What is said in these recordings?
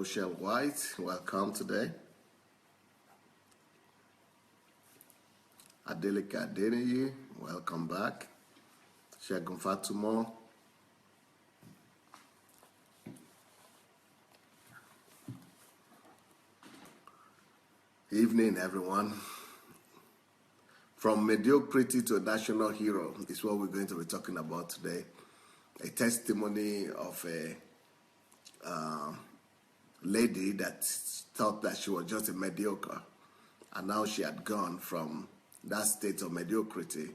Rochelle White. Welcome today. Adelika Adeniyi, welcome back. Shegun Fatumo. Evening, everyone. From mediocrity to a national hero is what we're going to be talking about today. A testimony of a lady that thought that she was just a mediocre, and now she had gone from that state of mediocrity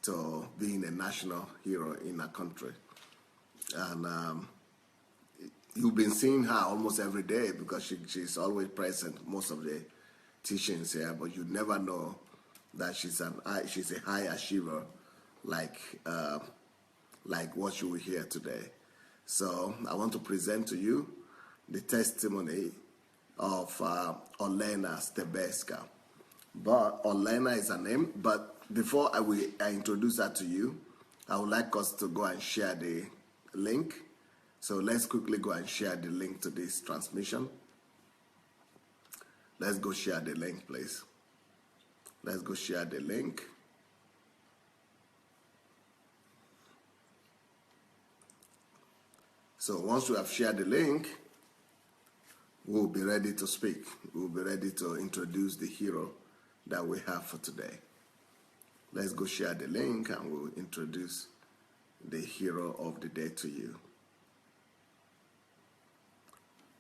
to being a national hero in her country. And you've been seeing her almost every day because she's always present most of the teachings here, but you never know that she's a high achiever like what you will hear today. So I want to present to you the testimony of Olena Stebeska. But Olena is her name, but before I introduce her to you, I would like us to go and share the link. So let's quickly go and share the link to this transmission. Let's go share the link, please. Let's go share the link. So once we have shared the link, we'll be ready to speak. We'll be ready to introduce the hero that we have for today. Let's go share the link and we'll introduce the hero of the day to you.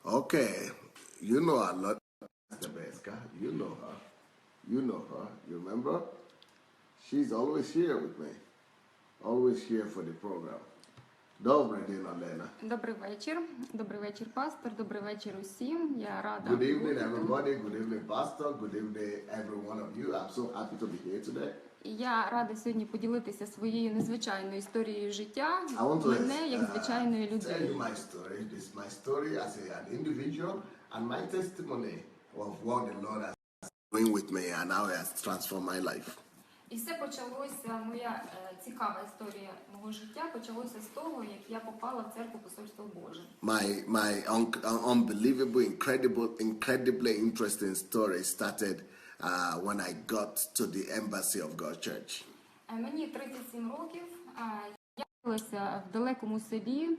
Okay, you know a lot. You know her. You know her. You remember? She's always here with me. Always here for the program. Добрий день, Олена. Добрий вечір. Добрий вечір, пастор. Добрий вечір усім. Я рада. Good evening, everybody. Good evening, pastor. Good evening, every one of you. I'm so happy to be here today. Я рада сьогодні поділитися своєю незвичайною історією життя мене як звичайної людини. Tell you my story. This is my story as an individual and my testimony of what the Lord has been doing with me and how He has transformed my life. І все почалося, моя цікава історія мого життя почалося з того, як я попала в церкву Посольства Боже. My unbelievable, incredibly interesting story started when I got to the embassy of God's church. Мені 37 років. Я народилася в далекому селі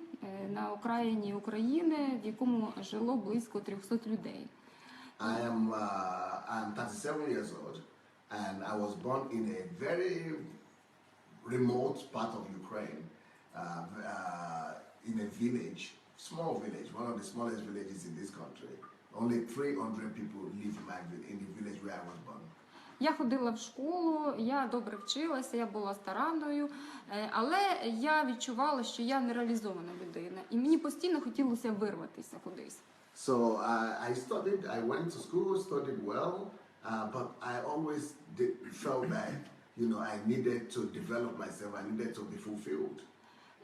на окраїні України, в якому жило близько 300 людей. I'm 37 years old. And I was born in a very remote part of Ukraine, in a village, small village, one of the smallest villages in this country. Only 300 people live in the village where I was born. Я ходила в школу, я добре вчилася, я була старанною, але я відчувала, що я нереалізована людина. І мені постійно хотілося вирватися кудись. So I went to school, studied well. But I always felt that, I needed to develop myself. I needed to be fulfilled.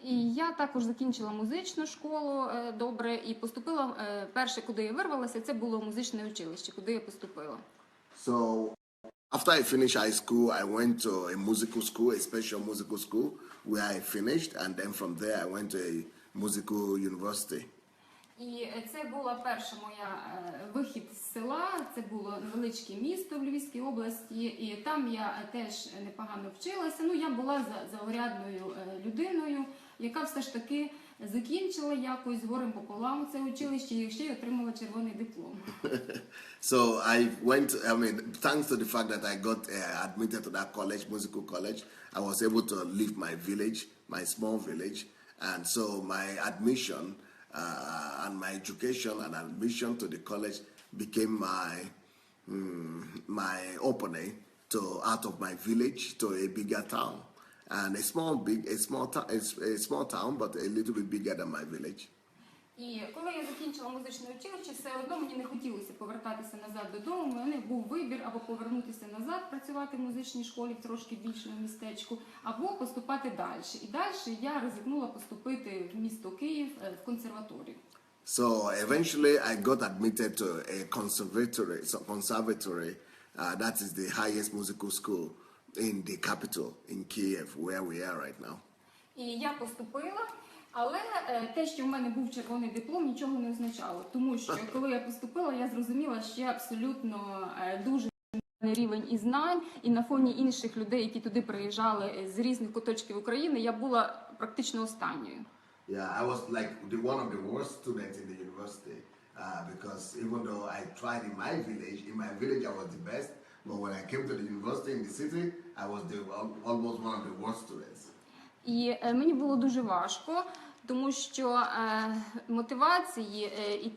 І я також закінчила музичну школу добре і поступила, перше, куди я вирвалася, це було музичне училище, куди я поступила. So after I finished high school, I went to a musical school, a special musical school, where I finished, and then from there I went to a musical university. І це була перша моя вихід з села, це було невеличке місто в Львівській області, і там я теж непогано вчилася. Я була заурядною людиною, яка все ж таки закінчила якось горем пополам це училище і ще й отримала червоний диплом. So thanks to the fact that I got admitted to that college, musical college, I was able to leave my village, my small village, and so my admission and my education and admission to the college became my opening to out of my village to a bigger town, and a small town, but a little bit bigger than my village. І коли я закінчила музичне училище, все одно мені не хотілося повертатися назад додому. У мене був вибір або повернутися назад, працювати в музичній школі в трошки більшому містечку, або поступати далі. І далі я ризикнула поступити в місто Київ в консерваторію. So eventually I got admitted to a conservatory, that is the highest musical school in the capital, in Kiev, where we are right now. І я поступила. Але те, що в мене був червоний диплом, нічого не означало. Тому що, коли я поступила, я зрозуміла, що я абсолютно дуже рівень і знань, і на фоні інших людей, які туди приїжджали з різних куточків України, я була практично останньою. Yeah, I was like one of the worst students in the university because even though I tried in my village I was the best, but when I came to the university in the city, I was almost one of the worst students. І мені було дуже важко, тому що мотивації і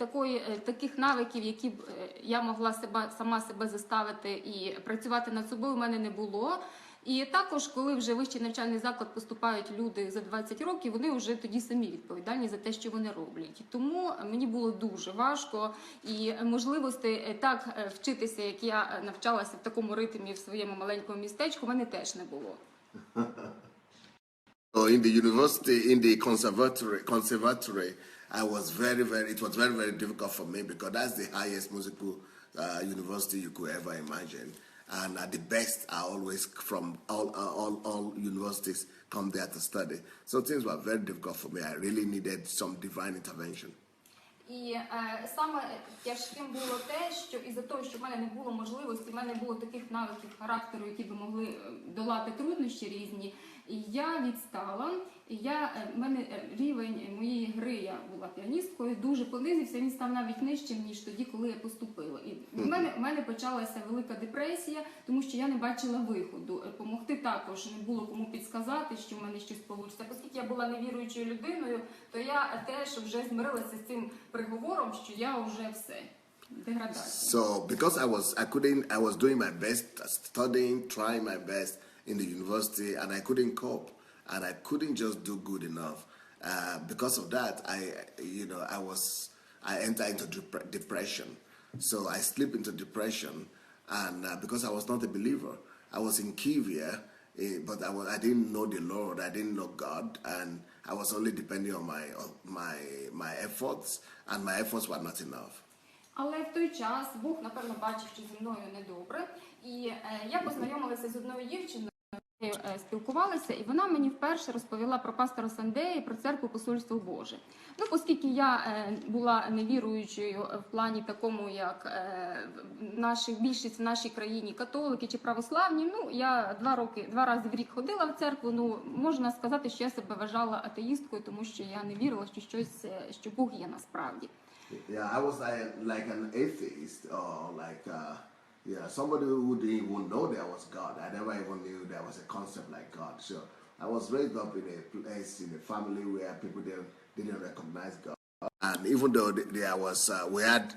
таких навиків, які б я могла сама себе заставити і працювати над собою, в мене не було. І також, коли вже в вищий навчальний заклад поступають люди за 20 років, вони вже тоді самі відповідальні за те, що вони роблять. Тому мені було дуже важко, і можливостей так вчитися, як я навчалася в такому ритмі в своєму маленькому містечку, в мене теж не було. So in the university, in the conservatory, it was very difficult for me because that's the highest musical university you could ever imagine. And the best are always from all universities come there to study. So things were very difficult for me. I really needed some divine intervention. І саме тяжким було те, що із-за того, що в мене не було можливості, в мене не було таких навиків характеру, які би могли долати труднощі різні, і я відстала, в мене рівень моєї гри, я була піаністкою, дуже понизився, він став навіть нижчим, ніж тоді, коли я поступила. І в мене почалася велика депресія, тому що я не бачила виходу. Помогти також не було кому підсказати, що в мене щось вийде. Оскільки я була невіруючою людиною, то я теж вже змирилася з цим приговором, що я вже все. Деградація. So because I was doing my best, studying, trying my best in the university, and I couldn't cope, and I couldn't just do good enough. Because of that, I entered into depression. So I slipped into depression, and because I was not a believer, I was in Kivia, but I didn't know the Lord, I didn't know God, and I was only depending on my efforts, and my efforts were not enough. Але в той час Бог, напевно, бачив, що зі мною недобре. І я познайомилася з одною дівчиною, спілкувалися, і вона мені вперше розповіла про пастора Сандея і про церкву Посольство Боже. Ну, оскільки я була невіруючою в плані такому, як більшість в нашій країні католики чи православні, ну, я 2 рази в рік ходила в церкву, ну, можна сказати, що я себе вважала атеїсткою, тому що я не вірила, що Бог є насправді. Yeah, I was like an atheist, or like somebody who didn't even know there was God. I never even knew there was a concept like God. So I was raised up in a place, in a family where people didn't recognize God. And even though we had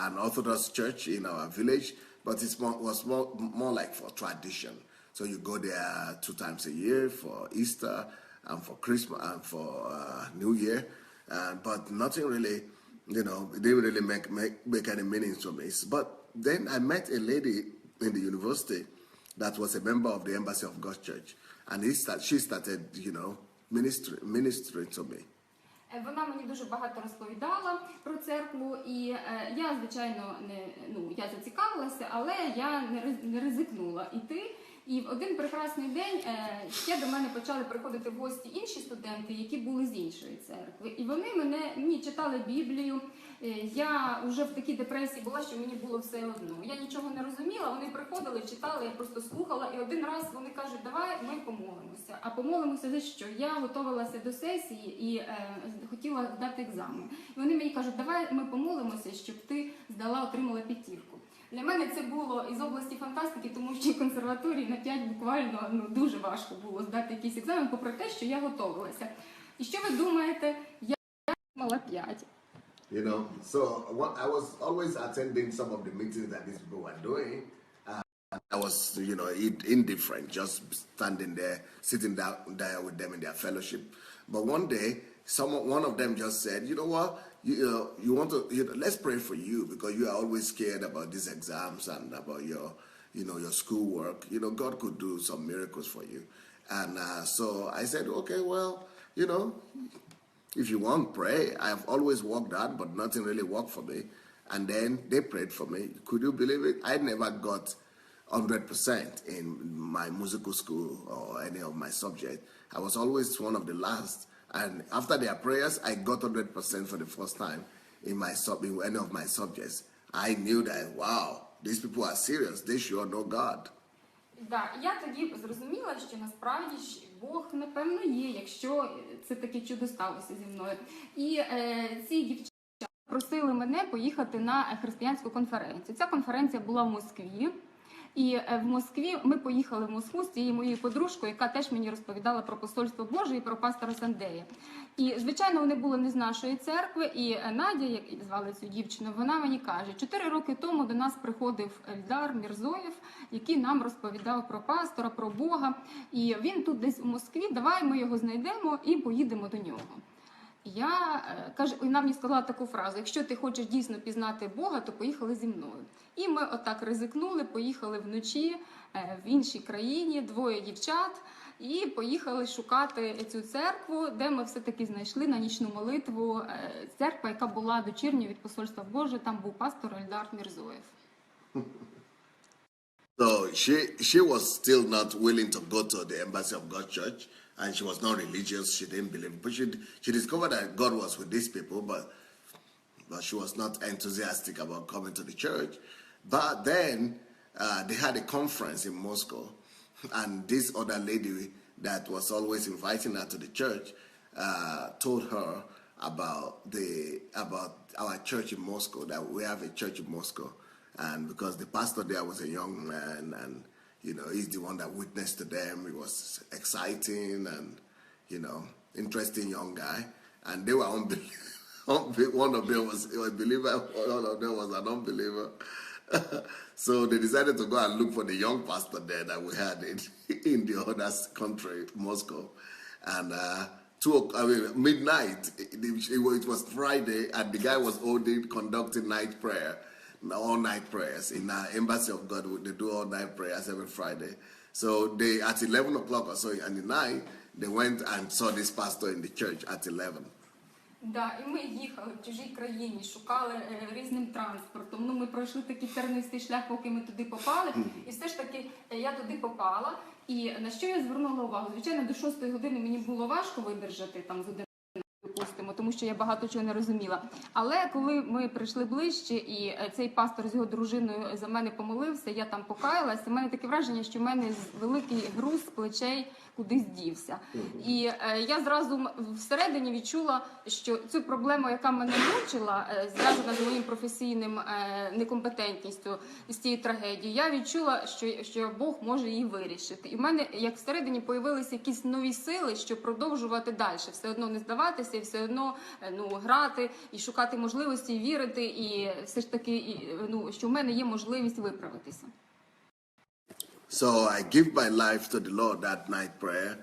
an Orthodox church in our village, but it was more like for tradition. So you go there 2 times a year for Easter and for Christmas and for New Year. But nothing really, it didn't really make any meaning to me. But then I met a lady in the university that was a member of the Embassy of God's Church. And she started, ministering to me. Вона мені дуже багато розповідала про церкву, і я, звичайно, я зацікавилася, але я не ризикнула іти. І в один прекрасний день ще до мене почали приходити в гості інші студенти, які були з іншої церкви. І вони мені читали Біблію. Я вже в такій депресії була, що мені було все одно. Я нічого не розуміла, вони приходили, читали, я просто слухала. І один раз вони кажуть, давай ми помолимося. А помолимося за що? Я готувалася до сесії і хотіла здати екзамен. І вони мені кажуть, давай ми помолимося, щоб ти отримала 5. Для мене це було із області фантастики, тому що в консерваторії на 5 буквально дуже важко було здати якийсь екзамен, попри те, що я готувалася. І що ви думаєте? Я мала 5. So I was always attending some of the meetings that these people were doing. I was, indifferent, just standing there, sitting down there with them in their fellowship. But one day, one of them just said, you know what? You want to, let's pray for you because you are always scared about these exams and about your schoolwork. God could do some miracles for you. And so I said, okay, well, if you want, pray. I've always worked hard, but nothing really worked for me. And then they prayed for me. Could you believe it? I never got 100% in my musical school or any of my subjects. I was always one of the last And after their prayers, I got 100% for the first time in any of my subjects. I knew that, wow, these people are serious. They sure know God. Да, я тоді зрозуміла, що насправді Бог, напевно, є, якщо це таке чудо сталося зі мною. І ці дівчата просили мене поїхати на християнську конференцію. Ця конференція була в Москві. І в Москві ми поїхали в Москву з цією моєю подружкою, яка теж мені розповідала про посольство Боже і про пастора Сандея. І, звичайно, вони були не з нашої церкви, і Надя, як звали цю дівчину, вона мені каже, 4 роки тому до нас приходив Ельдар Мірзоєв, який нам розповідав про пастора, про Бога, і він тут десь у Москві, давай ми його знайдемо і поїдемо до нього. Я кажу, і вона мені сказала таку фразу: якщо ти хочеш дійсно пізнати Бога, то поїхали зі мною. І ми отак ризикнули, поїхали вночі в іншій країні, 2 дівчат, і поїхали шукати цю церкву, де ми все-таки знайшли на нічну молитву церква, яка була дочірньою від посольства Боже, там був пастор Ельдар Мірзоєв. So she was still not willing to go to the Embassy of God Church, and she was not religious. She didn't believe. But she discovered that God was with these people, but she was not enthusiastic about coming to the church. But then they had a conference in Moscow, and this other lady that was always inviting her to the church told her about our church in Moscow, that we have a church in Moscow. And because the pastor there was a young man, and he's the one that witnessed to them. He was exciting and interesting young guy, and they were one of them was a believer, one of them was an unbeliever. So they decided to go and look for the young pastor there that we had in the other country, Moscow. And midnight, it was Friday, and the guy was conducting night prayer. All-night prayers in the Embassy of God. They do all-night prayers every Friday. So they, at 11 o'clock or so in the night, they went and saw this pastor in the church at 11. Да, і ми їхали в чужій країні, шукали різним транспортом. Ну, ми пройшли такий тернистий шлях, поки ми туди попали. І все ж таки я туди попала. І на що я звернула увагу? Звичайно, до 6 години мені було важко видержати там з 11, допустимо, тому що я багато чого не розуміла. Але коли ми прийшли ближче, і цей пастор з його дружиною за мене помолився, я там покаялася, у мене таке враження, що в мене великий груз з плечей кудись дівся. І я зразу всередині відчула, що цю проблему, яка мене мучила, зв'язана з моїм професійним некомпетентністю, з цією трагедією, я відчула, що Бог може її вирішити. І в мене, як всередині, появилися якісь нові сили, щоб продовжувати далі, все одно не здаватися, і все одно грати, і шукати можливості, і вірити, і все ж таки, що в мене є можливість виправитися. So I give my life to the Lord that night prayer,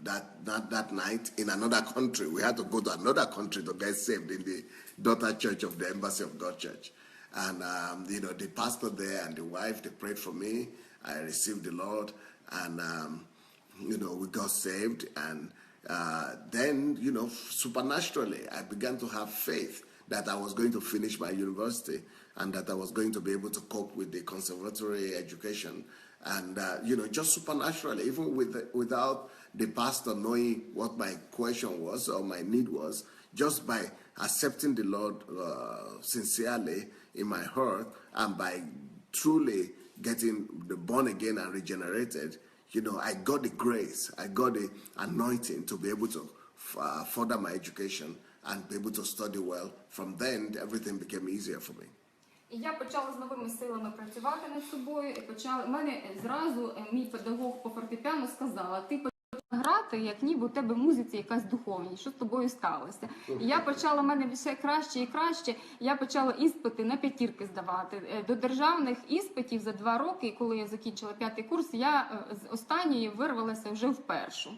that night in another country. We had to go to another country to get saved in the daughter church of the Embassy of God Church. And, the pastor there and the wife, they prayed for me. I received the Lord, and, we got saved. And then, supernaturally, I began to have faith that I was going to finish my university and that I was going to be able to cope with the conservatory education. And, just supernaturally, even without the pastor knowing what my question was or my need was, just by accepting the Lord sincerely in my heart and by truly getting born again and regenerated, I got the grace, I got the anointing to be able to further my education and be able to study well. From then, everything became easier for me. І я почала з новими силами працювати над собою. У мене зразу мій педагог по фортепіано сказала: ти почала грати, як ніби у тебе в музиці якась духовність, що з тобою сталося. І я почала, в мене все краще і краще, я почала іспити на 5 здавати. До державних іспитів за 2 роки, коли я закінчила 5-й курс, я з останньої вирвалася вже в першу.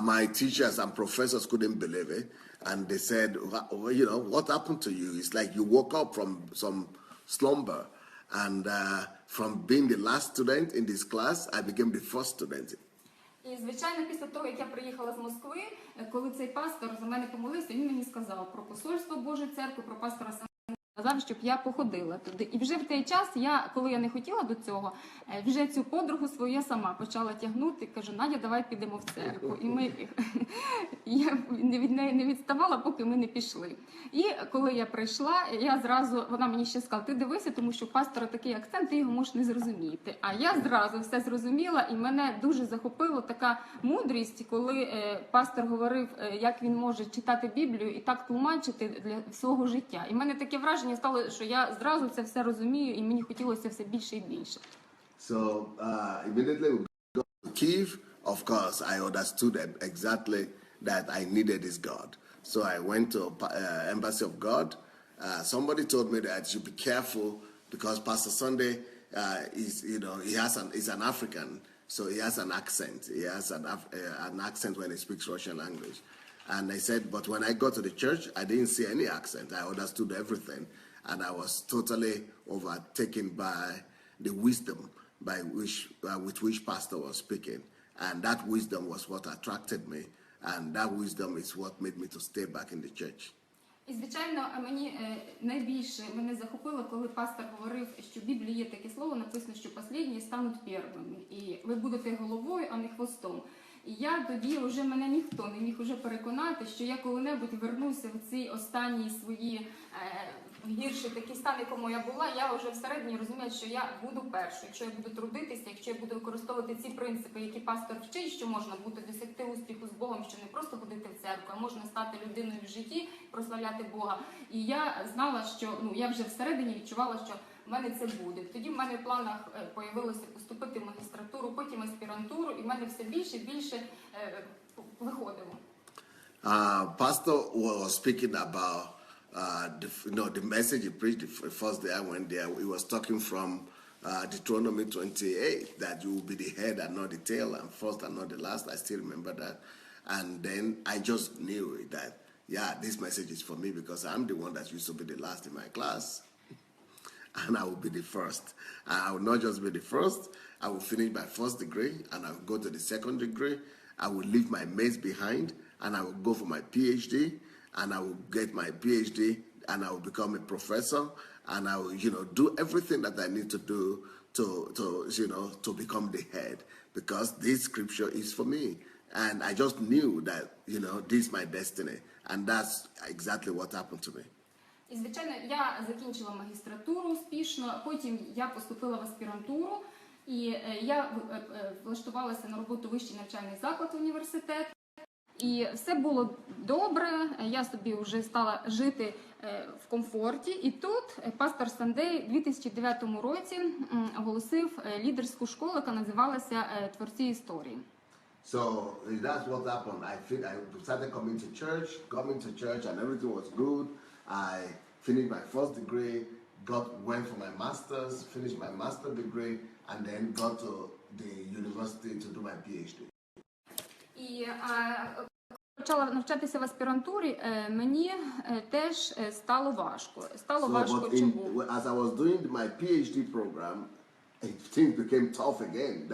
My teachers and professors couldn't believe it, and they said, what happened to you? It's like you woke up from some slumber, and from being the last student in this class, I became the first student. І, звичайно, після того, як я приїхала з Москви, коли цей пастор за мене помолився, він мені сказав про посольство Божої церкви, про пастора Сандея. сказав, щоб я походила туди. І вже в той час, коли я не хотіла до цього, вже цю подругу свою я сама почала тягнути. Кажу, Надя, давай підемо в церкву. І я від неї не відставала, поки ми не пішли. І коли я прийшла, вона мені ще сказала, ти дивися, тому що у пастора такий акцент, ти його можеш не зрозуміти. А я зразу все зрозуміла, і мене дуже захопила така мудрість, коли пастор говорив, як він може читати Біблію і так тлумачити для свого життя. І в мене таке враження стало, що я зразу це все розумію, і мені хотілося все більше і більше. So immediately we got to Kyiv. Of course, I understood exactly that I needed this God. So I went to Embassy of God. Somebody told me that I should be careful because Pastor Sandey he's an African, so he has an accent. He has an accent when he speaks Russian language. And I said, but when I got to the church, I didn't see any accent. I understood everything. And I was totally overtaken by the wisdom with which Pastor was speaking. And that wisdom was what attracted me. And that wisdom is what made me to stay back in the church. І, звичайно, мені найбільше мене захопило, коли пастор говорив, що в Біблії є таке слово, написано, що «последні стануть первими». І ви будете головою, а не хвостом. І я тоді мене ніхто не міг уже переконати, що я коли-небудь вернуся в ці останні свої гірші такі стани, якому я була, я вже всередині розумію, що я буду першою. Якщо я буду трудитися, якщо я буду використовувати ці принципи, які пастор вчить, що можна буде досягти успіху з Богом, що не просто ходити в церкву, а можна стати людиною в житті, прославляти Бога. І я знала, що, я вже всередині відчувала, що в мене це буде. Тоді в мене в планах появилося поступити в магістратуру, потім аспірантуру, і в мене все більше і більше виходило. Pastor was speaking about the message he preached the first day I went there. He was talking from Deuteronomy 28, that you will be the head and not the tail, and first and not the last. I still remember that. And then I just knew that, this message is for me because I'm the one that used to be the last in my class. And I will be the first. And I will not just be the first. I will finish my first degree, and I will go to the second degree. I will leave my mates behind, and I will go for my PhD, and I will get my PhD, and I will become a professor, and I will, do everything that I need to do to become the head, because this scripture is for me. And I just knew that, this is my destiny, and that's exactly what happened to me. І, звичайно, я закінчила магістратуру успішно, потім я поступила в аспірантуру, і я влаштувалася на роботу в вищий навчальний заклад університет. І все було добре, я собі вже стала жити в комфорті. І тут пастор Сандей у 2009 році оголосив лідерську школу, яка називалася «Творці історії». So that's what happened. I started coming to church, and everything was good. I finished my first degree, went for my master's, finished my master's degree, and then got to the university to do my PhD. І почала навчатися в аспірантурі, мені теж стало важко. Чому? As I was doing my PhD program, things became tough again.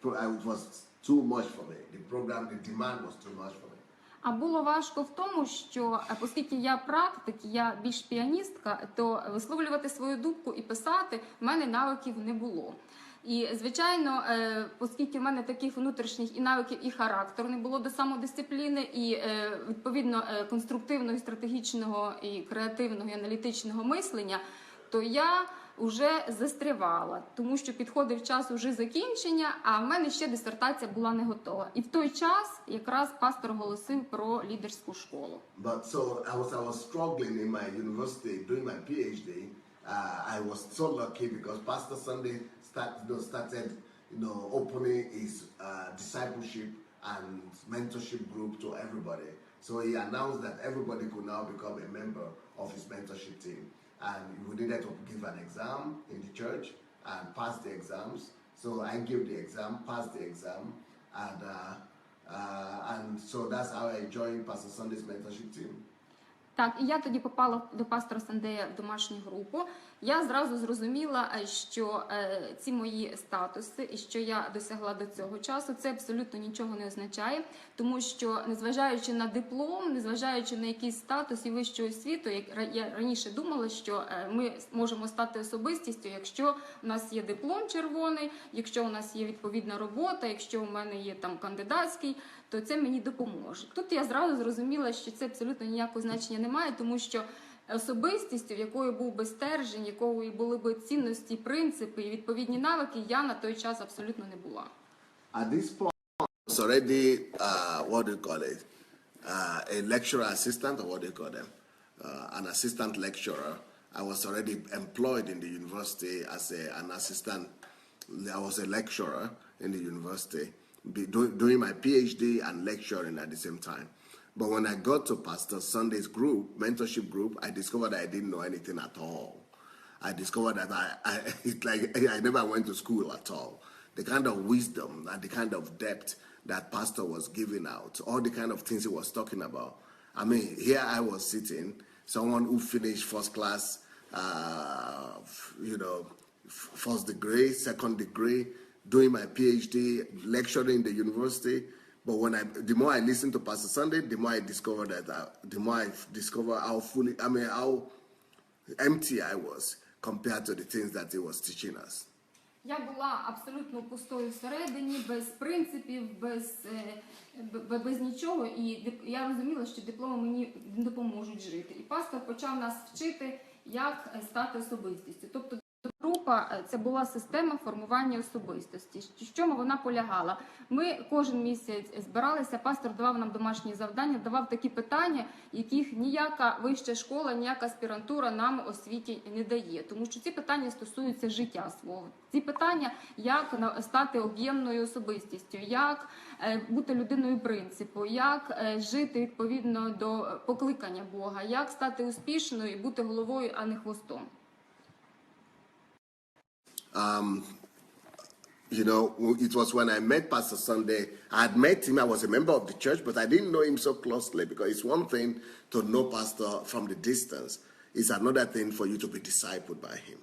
It was too much for me. The demand was too much for me. А було важко в тому, що оскільки я практик, я більш піаністка, то висловлювати свою думку і писати в мене навиків не було. І, звичайно, оскільки в мене таких внутрішніх і навиків, і характеру не було до самодисципліни, і, відповідно, конструктивного, стратегічного, і креативного, і аналітичного мислення, то я вже застрявала, тому що підходив час уже закінчення, а в мене ще дисертація була не готова. І в той час якраз пастор оголосив про лідерську школу. But so I was struggling in my university doing my PhD. I was so lucky because Pastor Sandey started opening his discipleship and mentorship group to everybody. So he announced that everybody could now become a member of his mentorship team. And we needed to give an exam in the church and pass the exams. So I gave the exam, passed the exam, and so that's how I joined Pastor Sandey's mentorship team. Так, і я тоді попала до пастора Сандея в домашню групу. я зразу зрозуміла, що ці мої статуси і що я досягла до цього часу, це абсолютно нічого не означає, тому що незважаючи на диплом, незважаючи на якийсь статус і вищу освіту, як я раніше думала, що ми можемо стати особистістю, якщо у нас є диплом червоний, якщо у нас є відповідна робота, якщо у мене є там кандидатський, то це мені допоможе. Тут я зразу зрозуміла, що це абсолютно ніякого значення не має, тому що особистістю, якою був би стержень, якою були би цінності, принципи і відповідні навики, я на той час абсолютно не була. At this point, I was already, what do you call it, a lecturer assistant, or what do you call them, an assistant lecturer. I was already employed in the university as an assistant. I was a lecturer in the university, doing my PhD and lecturing at the same time. But when I got to Pastor Sandey's group, mentorship group, I discovered that I didn't know anything at all. I discovered that it's like I never went to school at all. The kind of wisdom and the kind of depth that Pastor was giving out, all the kind of things he was talking about. I mean, here I was sitting, someone who finished first class, first degree, second degree, doing my PhD, lecturing in the university. But the more I listened to Pastor Sandey, the more I discovered how empty I was compared to the things that he was teaching us. Я була абсолютно пустою всередині, без принципів, без нічого. І я розуміла, що дипломи мені не допоможуть жити. І пастор почав нас вчити, як стати особистістю. Тобто група – це була система формування особистості. В чому вона полягала? Ми кожен місяць збиралися, пастор давав нам домашні завдання, давав такі питання, яких ніяка вища школа, ніяка аспірантура нам освіті не дає. Тому що ці питання стосуються життя свого. Ці питання, як стати об'ємною особистістю, як бути людиною принципу, як жити відповідно до покликання Бога, як стати успішною і бути головою, а не хвостом. It was when I met Pastor Sandey. I had met him. I was a member of the church, but I didn't know him so closely, because it's one thing to know Pastor from the distance. It's another thing for you to be discipled by him.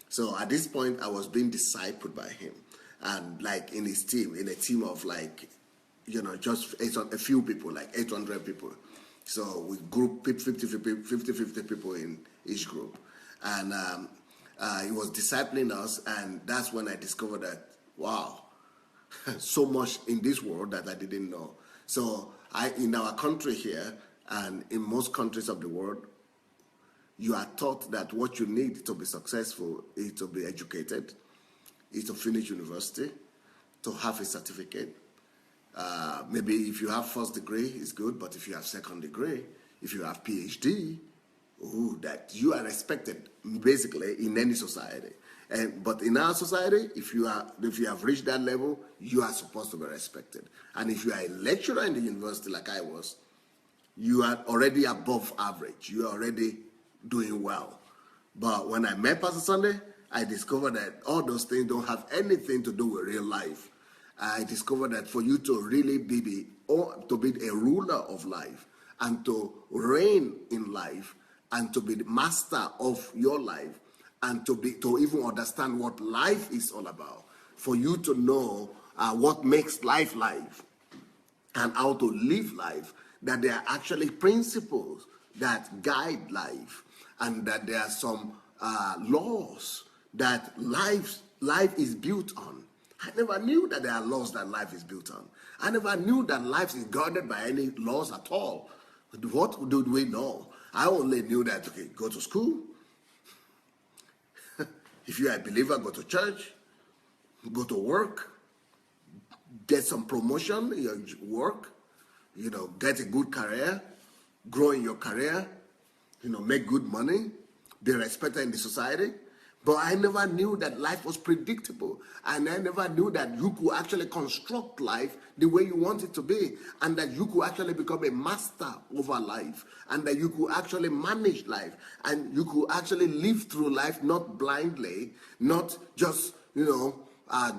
So at this point, I was being discipled by him, and like in his team, in a team of just a few people, like 800 people. So we group 50 people in each group, and he was discipling us, and that's when I discovered that, wow, so much in this world that I didn't know. So in our country here, and in most countries of the world, you are taught that what you need to be successful is to be educated, is to finish university, to have a certificate. Maybe if you have first degree, it's good, but if you have second degree, if you have PhD, that you are respected basically in any society. But in our society, if you have reached that level, you are supposed to be respected. And if you are a lecturer in the university like I was, you are already above average. You are already doing well. But when I met Pastor Sandey, I discovered that all those things don't have anything to do with real life. I discovered that for you to really be a ruler of life, and to reign in life, and to be the master of your life, and to even understand what life is all about, for you to know what makes life life, and how to live life, that there are actually principles that guide life, and that there are some laws that life is built on. I never knew that there are laws that life is built on. I never knew that life is guarded by any laws at all. What did we know? I only knew that, okay, go to school. If you are a believer, go to church, go to work, get some promotion in your work, get a good career, grow in your career, make good money, be respected in the society. But I never knew that life was predictable. And I never knew that you could actually construct life the way you want it to be. And that you could actually become a master over life. And that you could actually manage life. And you could actually live through life, not blindly, not just,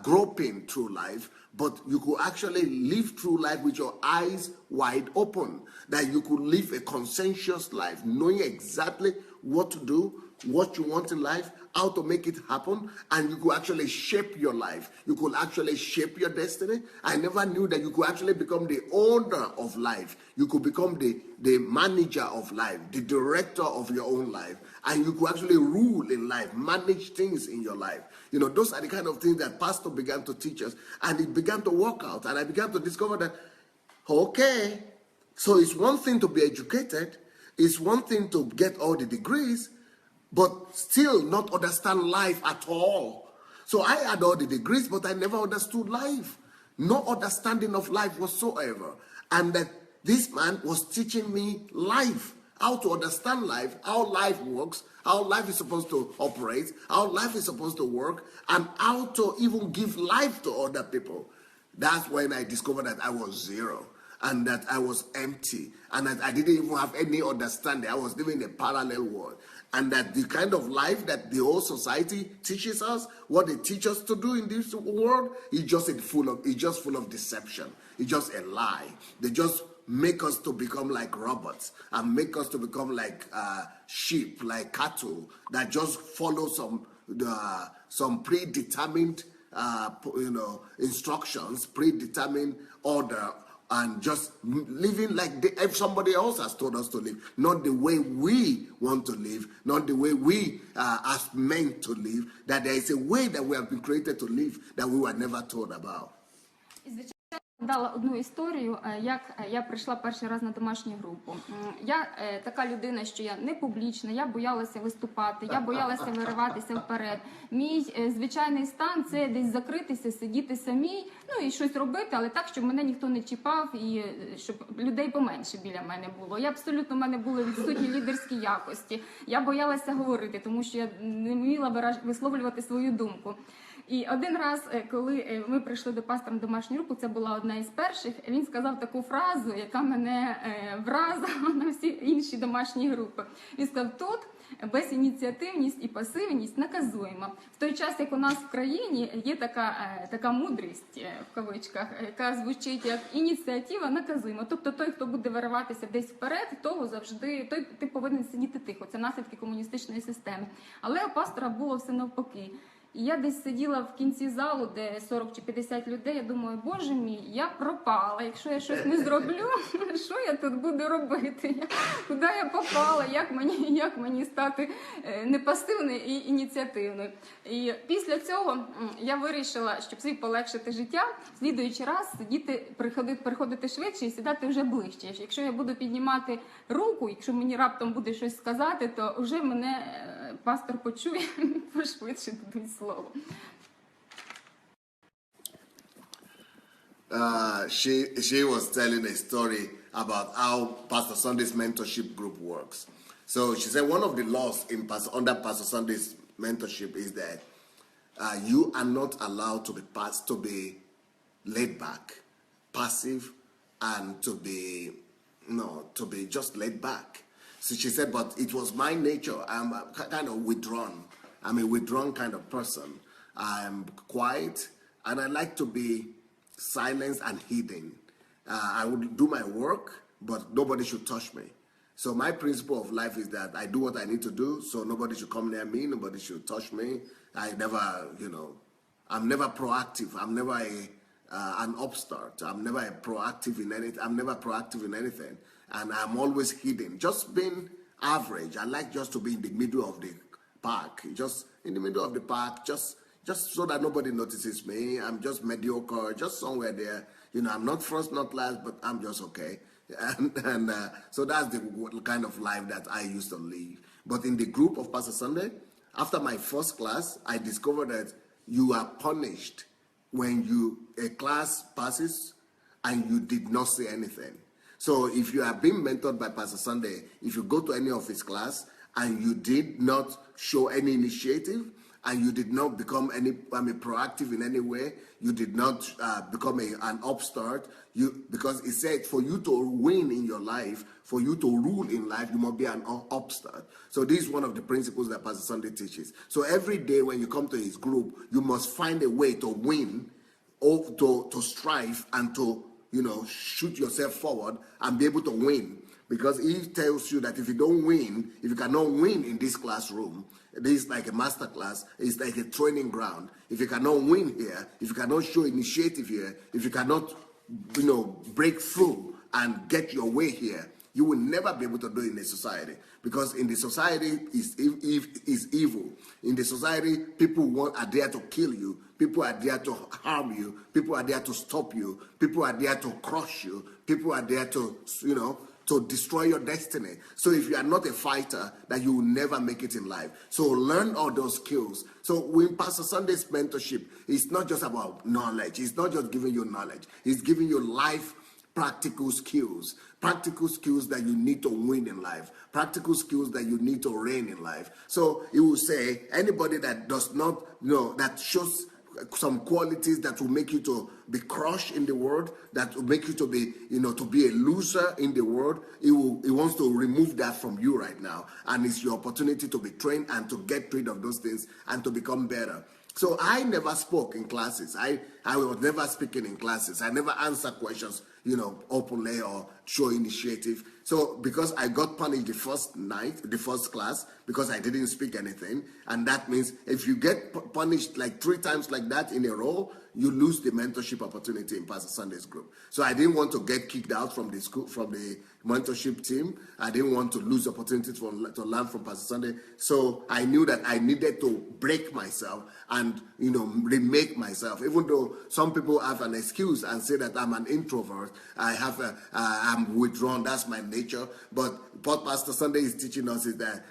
groping through life. But you could actually live through life with your eyes wide open. That you could live a conscientious life, knowing exactly what to do, what you want in life, how to make it happen, and you could actually shape your life. You could actually shape your destiny. I never knew that you could actually become the owner of life. You could become the manager of life, the director of your own life, and you could actually rule in life, manage things in your life. You know, those are the kind of things that Pastor began to teach us, and it began to work out, and I began to discover that, okay, so it's one thing to be educated, it's one thing to get all the degrees, but still not understand life at all. So I had all the degrees, but I never understood life. No understanding of life whatsoever. And that this man was teaching me life, how to understand life, how life works, how life is supposed to operate, how life is supposed to work, and how to even give life to other people. That's when I discovered that I was zero, and that I was empty, and that I didn't even have any understanding. I was living in a parallel world. And that the kind of life that the whole society teaches us, what they teach us to do in this world, is just full of deception. It's just a lie. They just make us to become like robots and make us to become like sheep, like cattle that just follow some predetermined, instructions, predetermined order, and just living like if somebody else has told us to live, not the way we want to live, not the way we are meant to live, that there is a way that we have been created to live that we were never told about. Дала одну історію, як я прийшла перший раз на домашню групу. Я така людина, що я не публічна, я боялася виступати, я боялася вириватися вперед. Мій звичайний стан – це десь закритися, сидіти самій, ну і щось робити, але так, щоб мене ніхто не чіпав і щоб людей поменше біля мене було. В мене були відсутні лідерські якості. Я боялася говорити, тому що я не вміла висловлювати свою думку. І один раз, коли ми прийшли до пастора на домашню групу, це була одна із перших, він сказав таку фразу, яка мене вразила на всі інші домашні групи. Він сказав, тут безініціативність і пасивність наказуємо. В той час, як у нас в країні є така мудрість, в кавичках, яка звучить як ініціатива наказуємо. Тобто той, хто буде вириватися десь вперед, ти повинен сидіти тихо. Це наслідки комуністичної системи. Але у пастора було все навпаки. І я десь сиділа в кінці залу, де 40 чи 50 людей, я думаю, боже мій, я пропала, якщо я щось не зроблю, що я тут буду робити? Куди я попала, як мені стати не пасивною і ініціативною? І після цього я вирішила, щоб собі полегшити життя, в слідуючий раз приходити швидше і сідати вже ближче. Якщо я буду піднімати руку, якщо мені раптом буде щось сказати, то вже мене пастор почує, пошвидше дадуть слово. She was telling a story about how Pastor Sandey's mentorship group works. So she said one of the laws under Pastor Sandey's mentorship is that you are not allowed to be laid back, passive, and to be just laid back. So she said, but it was my nature. I'm kind of withdrawn. I'm a withdrawn kind of person. I'm quiet, and I like to be silenced and hidden. I would do my work, but nobody should touch me. So my principle of life is that I do what I need to do, so nobody should come near me, nobody should touch me. I'm never proactive. I'm never an upstart. I'm never proactive in anything. And I'm always hidden, just being average. I like just to be in the middle of the park, just in the middle of the park, just so that nobody notices me. I'm just mediocre, just somewhere there. I'm not first, not last, but I'm just okay. And so that's the kind of life that I used to live. But in the group of Pastor Sandey, after my first class, I discovered that you are punished when a class passes and you did not say anything. So if you have been mentored by Pastor Sandey, if you go to any of his class and you did not show any initiative and you did not become proactive in any way, you did not become an upstart, because he said for you to win in your life, for you to rule in life, you must be an upstart. So this is one of the principles that Pastor Sandey teaches. So every day when you come to his group, you must find a way to win, or to strive and to shoot yourself forward and be able to win. Because he tells you that if you don't win, if you cannot win in this classroom, this is like a master class, it's like a training ground. If you cannot win here, if you cannot show initiative here, if you cannot, break through and get your way here, you will never be able to do it in a society. Because in the society is evil. In the society, people are there to kill you. People are there to harm you. People are there to stop you. People are there to crush you. People are there to, to destroy your destiny. So if you are not a fighter, that you will never make it in life. So learn all those skills. So when Pastor Sandey's mentorship, it's not just about knowledge. It's not just giving you knowledge. It's giving you life practical skills that you need to win in life, practical skills that you need to reign in life. So he will say, anybody that does not, that shows some qualities that will make you to be crushed in the world, that will make you to be, to be a loser in the world, he wants to remove that from you right now. And it's your opportunity to be trained and to get rid of those things and to become better. So I never spoke in classes. I was never speaking in classes. I never answered questions, openly or show initiative. So because I got punished the first class, because I didn't speak anything, and that means if you get punished like 3 times like that in a row, you lose the mentorship opportunity in Pastor Sandey's group. So I didn't want to get kicked out from the school, from the mentorship team. I didn't want to lose opportunities to learn from Pastor Sandey. So I knew that I needed to break myself and, remake myself. Even though some people have an excuse and say that I'm an introvert, I'm withdrawn, that's my nature. But what Pastor Sandey is teaching us is that,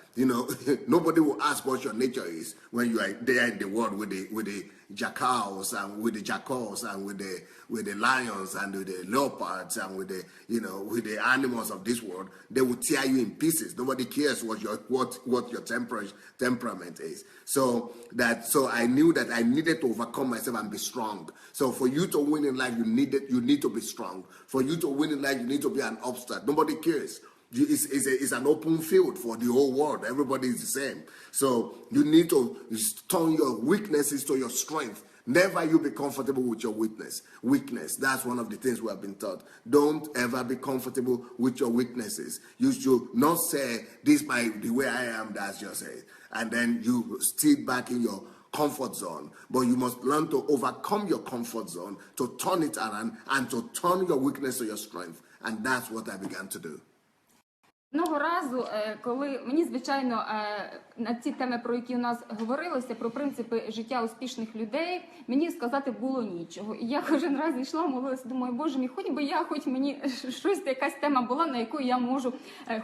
nobody will ask what your nature is when you are there in the world with the jackals and with the jackals and with the lions and with the leopards and with the with the animals of this world. They will tear you in pieces. Nobody cares what your temperament is. So I knew that I needed to overcome myself and be strong. So for you to win in life, you need to be strong. For you to win in life, you need to be an upstart. Nobody cares. It's an open field for the whole world. Everybody is the same. So you need to turn your weaknesses to your strength. Never you be comfortable with your weakness. That's one of the things we have been taught. Don't ever be comfortable with your weaknesses. You should not say, the way I am, that's just it. And then you sit back in your comfort zone. But you must learn to overcome your comfort zone, to turn it around, and to turn your weakness to your strength. And that's what I began to do. Одного разу, коли мені, звичайно, на ці теми, про які у нас говорилося, про принципи життя успішних людей, мені сказати було нічого. І я кожен раз йшла, молилася, думаю, Боже мій, хоч мені щось, якась тема була, на яку я можу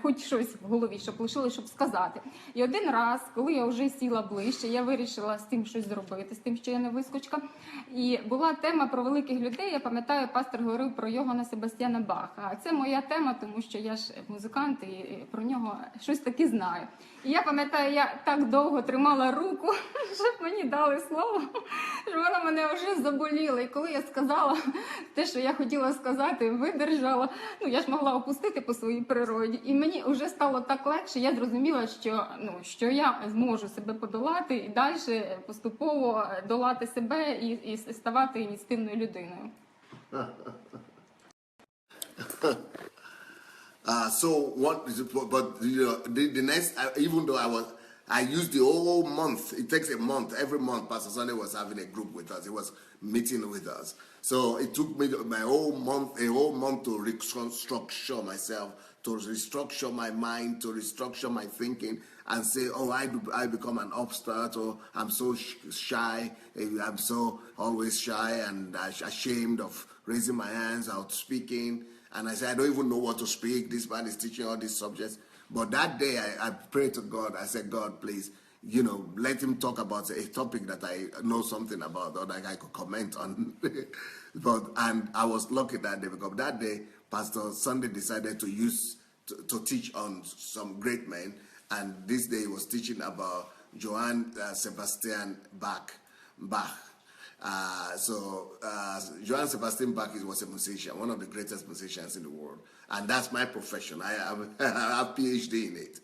хоч щось в голові, щоб лишилось, щоб сказати. І один раз, коли я вже сіла ближче, я вирішила з тим щось зробити, з тим, що я не вискочка. І була тема про великих людей, я пам'ятаю, пастор говорив про Йоганна Себастьяна Баха. А це моя тема, тому що я ж музикант, і про нього щось таке знаю. І я пам'ятаю, я так довго тримала руку, щоб мені дали слово, що вона мене вже заболіла. І коли я сказала те, що я хотіла сказати, видержала, я ж могла опустити по своїй природі. І мені вже стало так легше, я зрозуміла, що я зможу себе подолати і далі поступово долати себе і ставати ініціативною людиною. The next, even though I used the whole month, it takes a month, every month Pastor Sandey was having a group with us, he was meeting with us. So it took me a whole month to restructure myself, to restructure my mind, to restructure my thinking, and say, I become an upstart, or I'm so shy, I'm so always shy and ashamed of raising my hands, out speaking. And I said, I don't even know what to speak. This man is teaching all these subjects. But that day, I prayed to God. I said, God, please, let him talk about a topic that I know something about or that I could comment on. And I was lucky that day, because that day, Pastor Sandey decided to teach on some great men. And this day he was teaching about Johann Sebastian Bach. Johann Sebastian Bach was a musician, one of the greatest musicians in the world. And that's my profession. I have a PhD in it.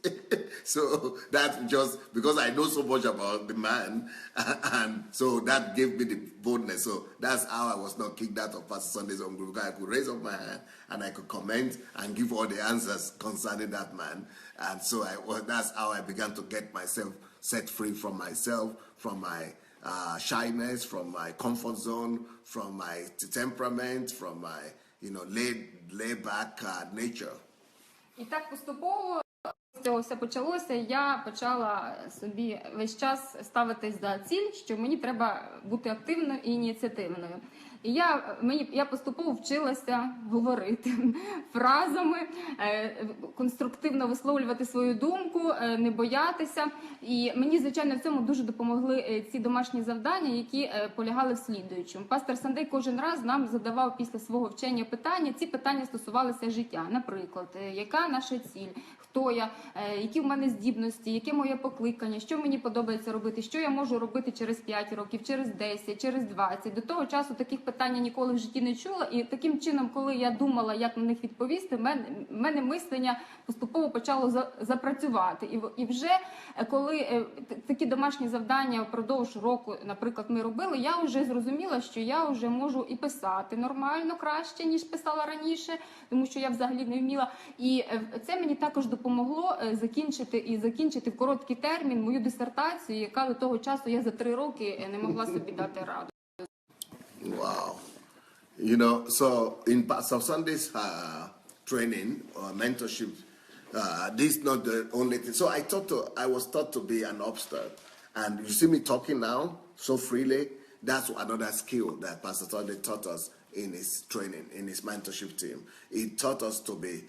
So that's just because I know so much about the man. And so that gave me the boldness. So that's how I was not kicked out of Pastor Sunday's own group. I could raise up my hand and I could comment and give all the answers concerning that man. And so that's how I began to get myself set free from myself, from my shyness, from my comfort zone, from my temperament, from my laid back nature. І так поступово з цього все почалося. Я почала собі весь час ставитись за ціль, що мені треба бути активною і ініціативною. І я поступово вчилася говорити фразами, конструктивно висловлювати свою думку, не боятися. І мені, звичайно, в цьому дуже допомогли ці домашні завдання, які полягали в слідуючому. Пастор Сандей кожен раз нам задавав після свого вчення питання. Ці питання стосувалися життя. Наприклад, яка наша ціль, хто я, які в мене здібності, яке моє покликання, що мені подобається робити, що я можу робити через 5 років, через 10, через 20. До того часу таких питань я ніколи в житті не чула, і таким чином, коли я думала, як на них відповісти, в мене мислення поступово почало запрацювати. І вже коли такі домашні завдання впродовж року, наприклад, ми робили, я вже зрозуміла, що я вже можу і писати нормально, краще, ніж писала раніше, тому що я взагалі не вміла. І це мені також допомогло закінчити в короткий термін мою дисертацію, яка до того часу я за 3 роки не могла собі дати раду. Wow. So in Pastor Sunday's training or mentorship, this is not the only thing. So I was taught to be an upstart. And you see me talking now so freely. That's another skill that Pastor Sunday taught us in his training, in his mentorship team. He taught us to be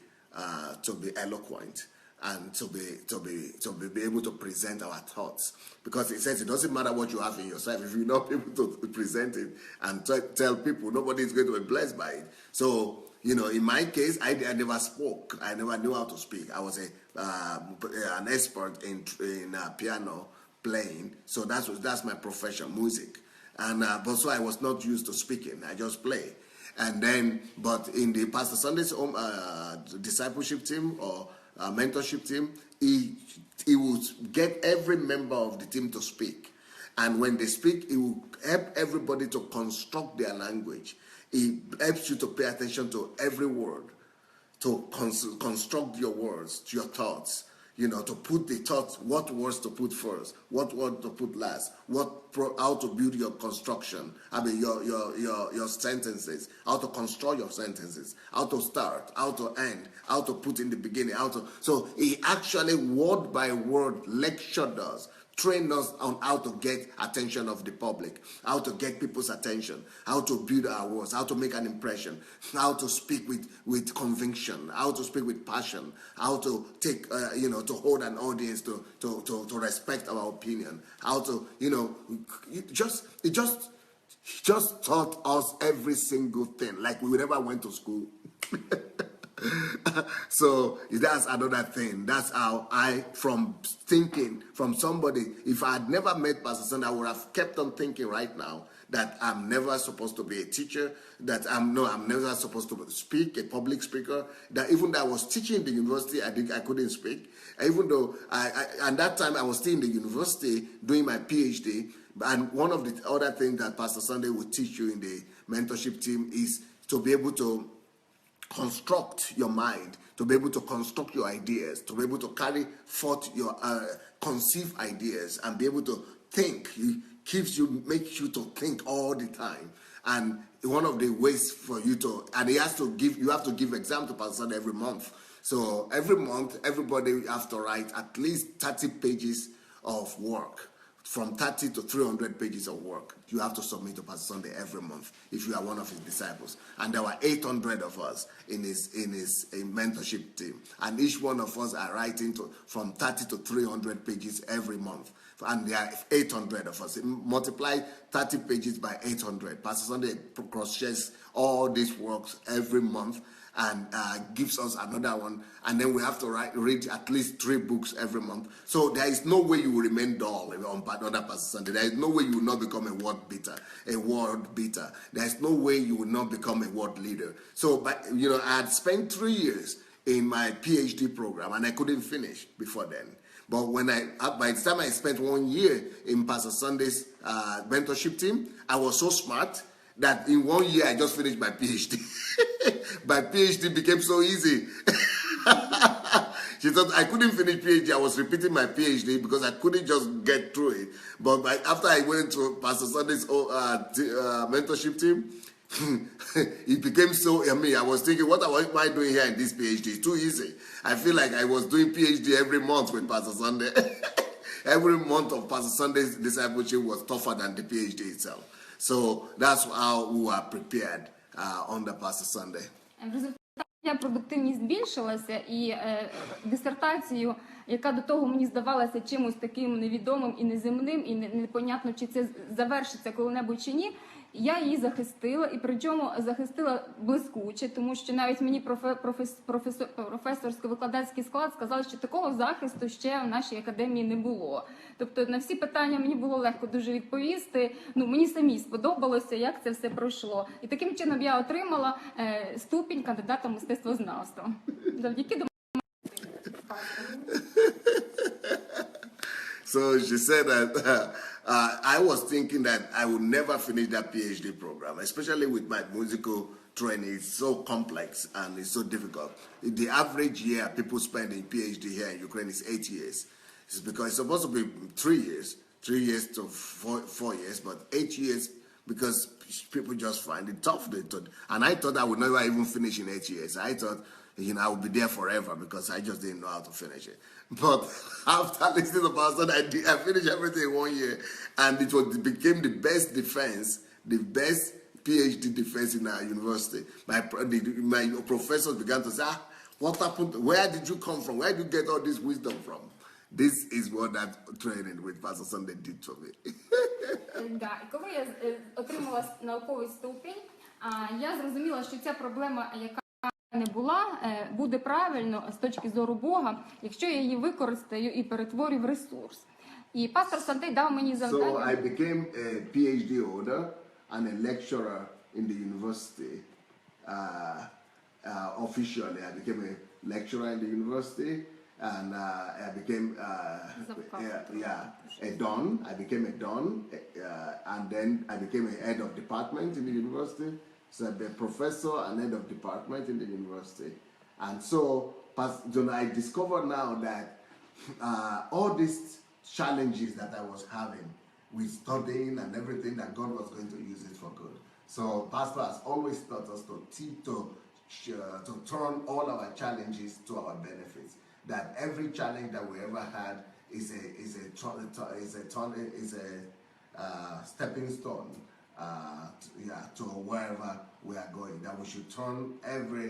eloquent and to be able to present our thoughts. Because he says it doesn't matter what you have in yourself. If you're not able to present it and tell people, nobody is going to be blessed by it. So, in my case, I never spoke. I never knew how to speak. I was an expert in piano playing. So that's my profession, music. And but so I was not used to speaking. I just play. And then, but in the Pastor Sunday's discipleship team or mentorship team, he would get every member of the team to speak. And when they speak, he will help everybody to construct their language. He helps you to pay attention to every word, to construct your words, your thoughts, to put the thoughts, what words to put first, what word to put last, how to build your construction, your sentences, how to construct your sentences, how to start, how to end, how to put in the beginning, so he actually word by word lectured us, trained us on how to get attention of the public, how to get people's attention, how to build our words, how to make an impression, how to speak with conviction, how to speak with passion, how to take, to hold an audience, to respect our opinion, how to, it just taught us every single thing, like we never went to school. So that's another thing. That's how from somebody, if I had never met Pastor Sunday, I would have kept on thinking right now that I'm never supposed to be a teacher, that I'm never supposed to speak, a public speaker, that even though I was teaching in the university, I think I couldn't speak. Even though at that time I was still in the university doing my PhD, and one of the other things that Pastor Sunday would teach you in the mentorship team is to be able to construct your mind, to be able to construct your ideas, to be able to carry forth your conceive ideas and be able to think. Makes you to think all the time. And one of the ways for you and you have to give exam to Pastor Sunday every month. So every month, everybody have to write at least 30 pages of work. From 30 to 300 pages of work you have to submit to Pastor Sunday every month if you are one of his disciples. And there were 800 of us in his mentorship team, and each one of us are writing from 30 to 300 pages every month. And there are 800 of us. Multiply 30 pages by 800. Pastor Sandey cross-checks all these works every month and gives us another one. And then we have to read at least 3 books every month. So there is no way you will remain dull under Pastor Sandey. There is no way you will not become a word beater. There is no way you will not become a word leader. So, I had spent 3 years in my PhD program, and I couldn't finish before then. But by the time I spent 1 year in Pastor Sandey's mentorship team, I was so smart that in 1 year I just finished my PhD. My PhD became so easy. She thought I couldn't finish PhD. I was repeating my PhD because I couldn't just get through it. But after I went to Pastor Sandey's mentorship team, it became so, I was thinking, what am I doing here in this PhD? It's too easy. I feel like I was doing PhD every month with Pastor Sandey. Every month of Pastor Sandey's discipleship was tougher than the PhD itself. So that's how we were prepared under Pastor Sandey. Продуктивність збільшилася, і дисертацію, яка до того мені здавалася чимось таким невідомим і неземним, і непонятно, чи це завершиться коли-небудь чи ні, я її захистила, і причому захистила блискуче, тому що навіть мені професорсько-викладацький склад сказали, що такого захисту ще в нашій академії не було. Тобто на всі питання мені було легко дуже відповісти, мені самій сподобалося, як це все пройшло. І таким чином я отримала ступінь кандидата мистецтвознавства. Завдяки до So she said that I was thinking that I would never finish that PhD program, especially with my musical training. It's so complex and it's so difficult. The average year people spend in PhD here in Ukraine is 8 years. It's because it's supposed to be 3 years to 4 years, but 8 years because people just find it tough. And I thought I would never even finish in 8 years. I thought, I would be there forever because I just didn't know how to finish it. But after listening to Pastor, I finished everything in 1 year, and it became the best defense, the best PhD defense in our university. My professors began to say, what happened? Where did you come from? Where did you get all this wisdom from? This is what that training with Pastor Sandey did to me. Коли я отримала науковий ступінь, я зрозуміла, що ця проблема, яка не була, буде правильно з точки зору Бога, якщо я її використаю і перетворю в ресурс. І пастор Сандей дав мені завдання. So I became a PhD holder and a lecturer in the university. Officially, I became a lecturer in the university, and I became a don. I became a don, and then I became a head of department in the university. So I'm a professor and head of department in the university. And so I discovered now that all these challenges that I was having with studying and everything, that God was going to use it for good. So Pastor has always taught us to turn all our challenges to our benefits. That every challenge that we ever had is a stepping stone to wherever we are going. That we should turn every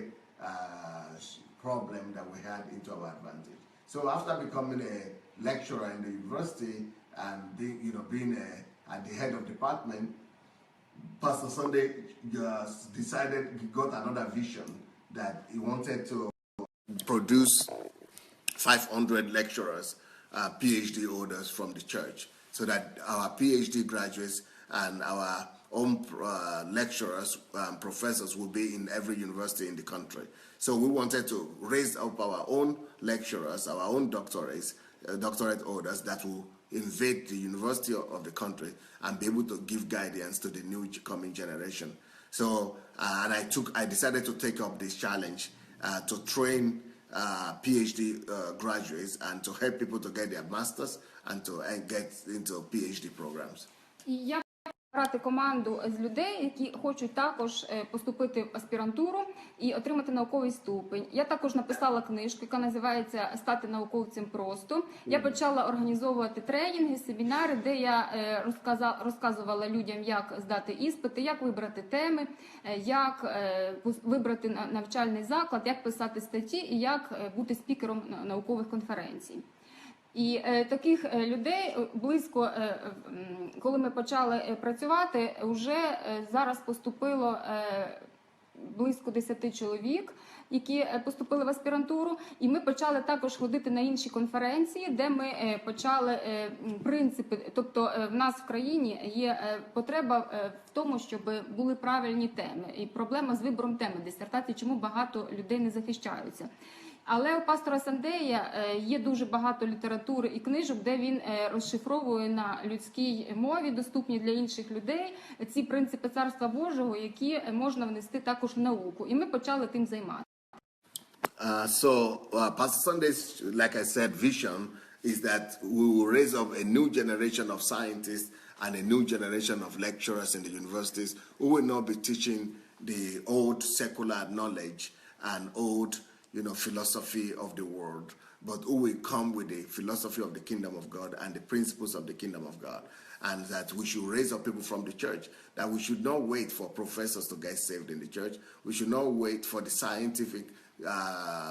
problem that we had into our advantage. So after becoming a lecturer in the university and being at the head of department, Pastor Sandey got another vision that he wanted to produce 500 lecturers, PhD holders from the church, so that our PhD graduates and our own lecturers, professors will be in every university in the country. So we wanted to raise up our own lecturers, our own doctorate holders that will invade the university of the country and be able to give guidance to the new coming generation. So, I decided to take up this challenge to train PhD graduates and to help people to get their masters and to get into PhD programs. Брати команду з людей, які хочуть також поступити в аспірантуру і отримати науковий ступень. Я також написала книжку, яка називається «Стати науковцем просто». Я почала організовувати тренінги, семінари, де я розказувала людям, як здати іспити, як вибрати теми, як вибрати навчальний заклад, як писати статті і як бути спікером наукових конференцій. І таких людей близько, коли ми почали працювати, вже зараз поступило близько 10 чоловік, які поступили в аспірантуру, і ми почали також ходити на інші конференції, де ми почали принципи, тобто в нас в країні є потреба в тому, щоб були правильні теми, і проблема з вибором теми дисертації, чому багато людей не захищаються. Але у пастора Сандея є дуже багато літератури і книжок, де він розшифровує на людській мові, доступні для інших людей, ці принципи Царства Божого, які можна внести також в науку. І ми почали тим займатися. Pastor Sandey's, like I said, vision is that we will raise up a new generation of scientists and a new generation of lecturers in the universities who will not be teaching the old secular knowledge and old philosophy of the world, but who will come with the philosophy of the kingdom of God and the principles of the kingdom of God. And that we should raise up people from the church, that we should not wait for professors to get saved in the church. We should not wait for the scientific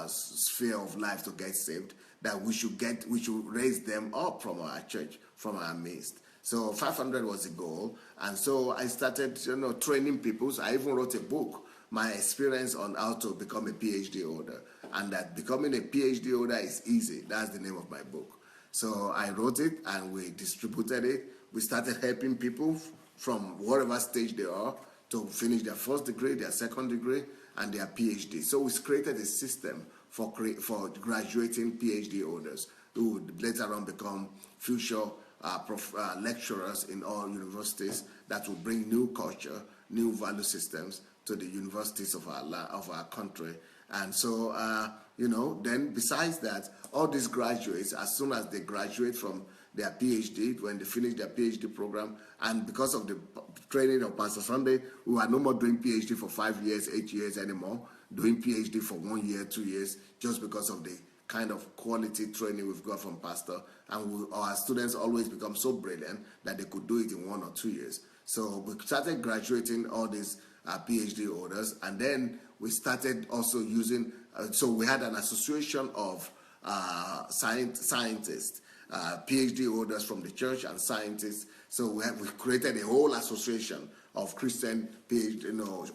sphere of life to get saved, that we should raise them up from our church, from our midst. So 500 was the goal. And so I started, training people. So I even wrote a book, my experience on how to become a PhD holder, and that becoming a PhD holder is easy. That's the name of my book. So I wrote it and we distributed it. We started helping people from whatever stage they are to finish their first degree, their second degree, and their PhD. So we created a system for graduating PhD holders who would later on become future lecturers in all universities that will bring new culture, new value systems to the universities of our country. And so, then besides that, all these graduates, as soon as they graduate from their PhD, when they finish their PhD program, and because of the training of Pastor Sandey, we are no more doing PhD for 5 years, 8 years anymore, doing PhD for 1 year, 2 years, just because of the kind of quality training we've got from Pastor. And our students always become so brilliant that they could do it in 1 or 2 years. So we started graduating all these PhD holders, and then we started also using, so we had an association of scientists, PhD holders from the church and scientists. So we created a whole association of Christian PhD,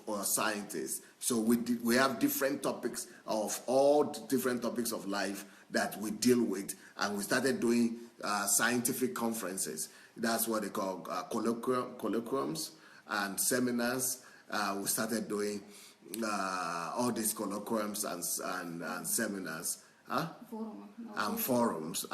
or scientists. So we have different topics of all different topics of life that we deal with, and we started doing scientific conferences. That's what they call colloquiums and seminars. We started doing all these colloquiums and seminars, and forums.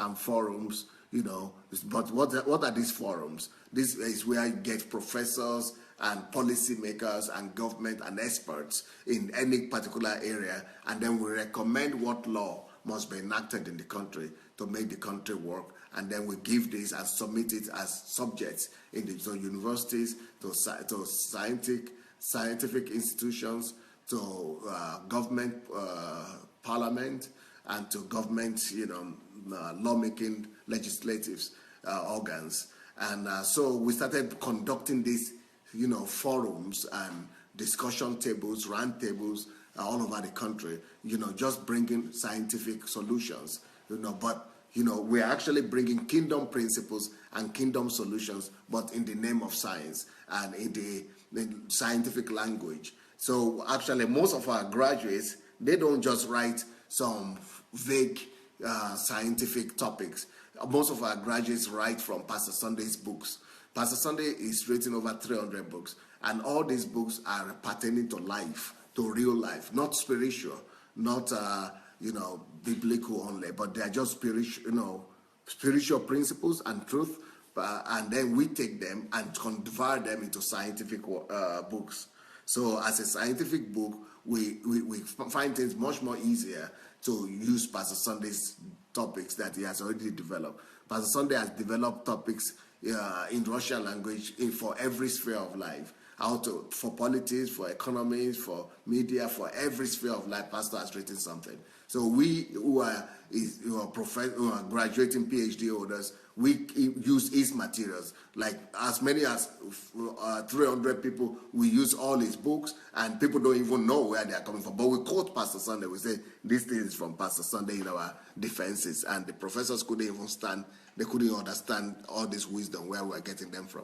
But what are these forums? This is where you get professors and policymakers and government and experts in any particular area, and then we recommend what law must be enacted in the country to make the country work, and then we give this and submit it as subjects in the universities, to scientific institutions, to government, parliament, and to government, lawmaking, legislative organs. And so we started conducting these, forums and discussion tables, round tables all over the country, just bringing scientific solutions, but, we're actually bringing kingdom principles and kingdom solutions, but in the name of science and in the scientific language. So actually most of our graduates, they don't just write some vague scientific topics. Most of our graduates write from Pastor Sandey's books. Pastor Sandey is written over 300 books, and all these books are pertaining to life, to real life, not spiritual, not biblical only, but they are just spiritual principles and truth, and then we take them and convert them into scientific books. So as a scientific book, we find things much more easier to use Pastor Sandey's topics that he has already developed. Pastor Sandey has developed topics in Russian language for every sphere of life. for politics, for economies, for media, for every sphere of life, Pastor has written something. So we who are graduating PhD holders, we use his materials. Like as many as 300 people, we use all his books, and people don't even know where they are coming from. But we quote Pastor Sandey. We say, this thing is from Pastor Sandey in our defenses. And the professors couldn't even stand, they couldn't understand all this wisdom, where we're getting them from.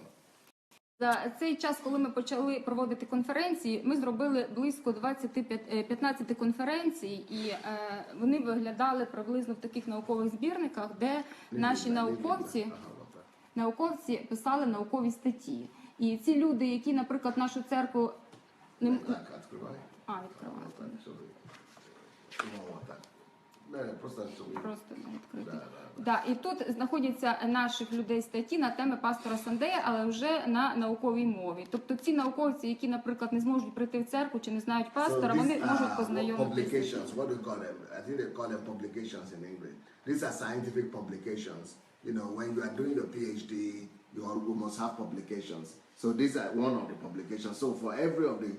За цей час, коли ми почали проводити конференції, ми зробили близько 15 конференцій, і вони виглядали приблизно в таких наукових збірниках, де наші науковці писали наукові статті. І ці люди, які, наприклад, нашу церкву... Просто відкрити. Да, і тут знаходяться наших людей статті на теми пастора Сандея, але вже на науковій мові. Тобто ці науковці, які, наприклад, не зможуть прийти в церкву чи не знають пастора, вони можуть познайомитися. What do you call them? I think they call them publications in English. These are scientific publications. You know, when you are doing your PhD, you must have publications. So these are one of the publications. So for every of the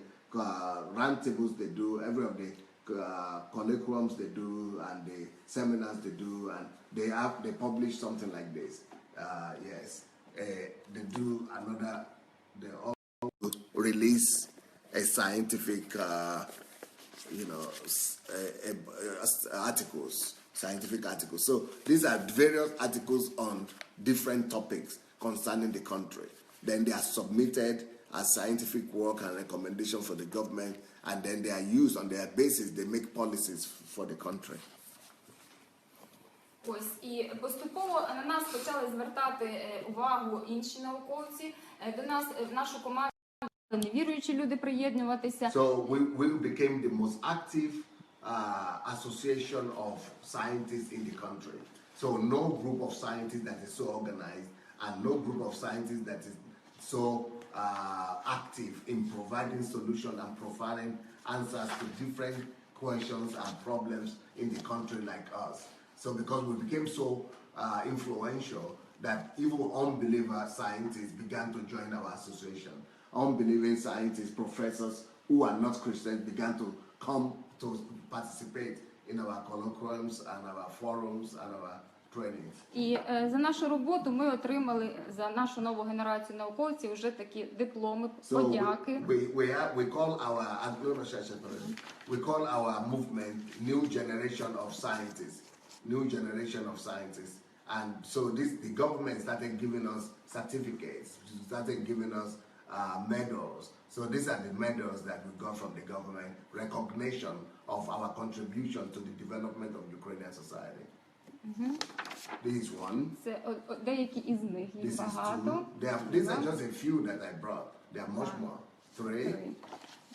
roundtables they do, every of the colloquiums they do, and the seminars they do, and they publish something like this. Yes, they do another. They also release a scientific, articles, scientific articles. So these are various articles on different topics concerning the country. Then they are submitted as scientific work and recommendation for the government, and then they are used on their basis. They make policies for the country. Ось, і поступово на нас почали звертати увагу інші науковці. До нас, в нашу команду, невіруючі люди приєднуватися. So we became the most active association of scientists in the country. So no group of scientists that is so organized, and no group of scientists that is so active in providing solutions and providing answers to different questions and problems in the country like us. So because we became so influential that even unbeliever scientists began to join our association. Unbelieving scientists, professors who are not Christians began to come to participate in our colloquiums and our forums and our trainings. І за нашу роботу ми отримали, за нашу нову генерацію науковців, вже такі дипломи, подяки. We call our movement New Generation of Scientists. New Generation of Scientists. And so the government started giving us certificates, started giving us medals. So these are the medals that we got from the government, recognition of our contribution to the development of Ukrainian society. This is one. Це деякі із них, їх багато. These are just a few that I brought. There are much more. Three.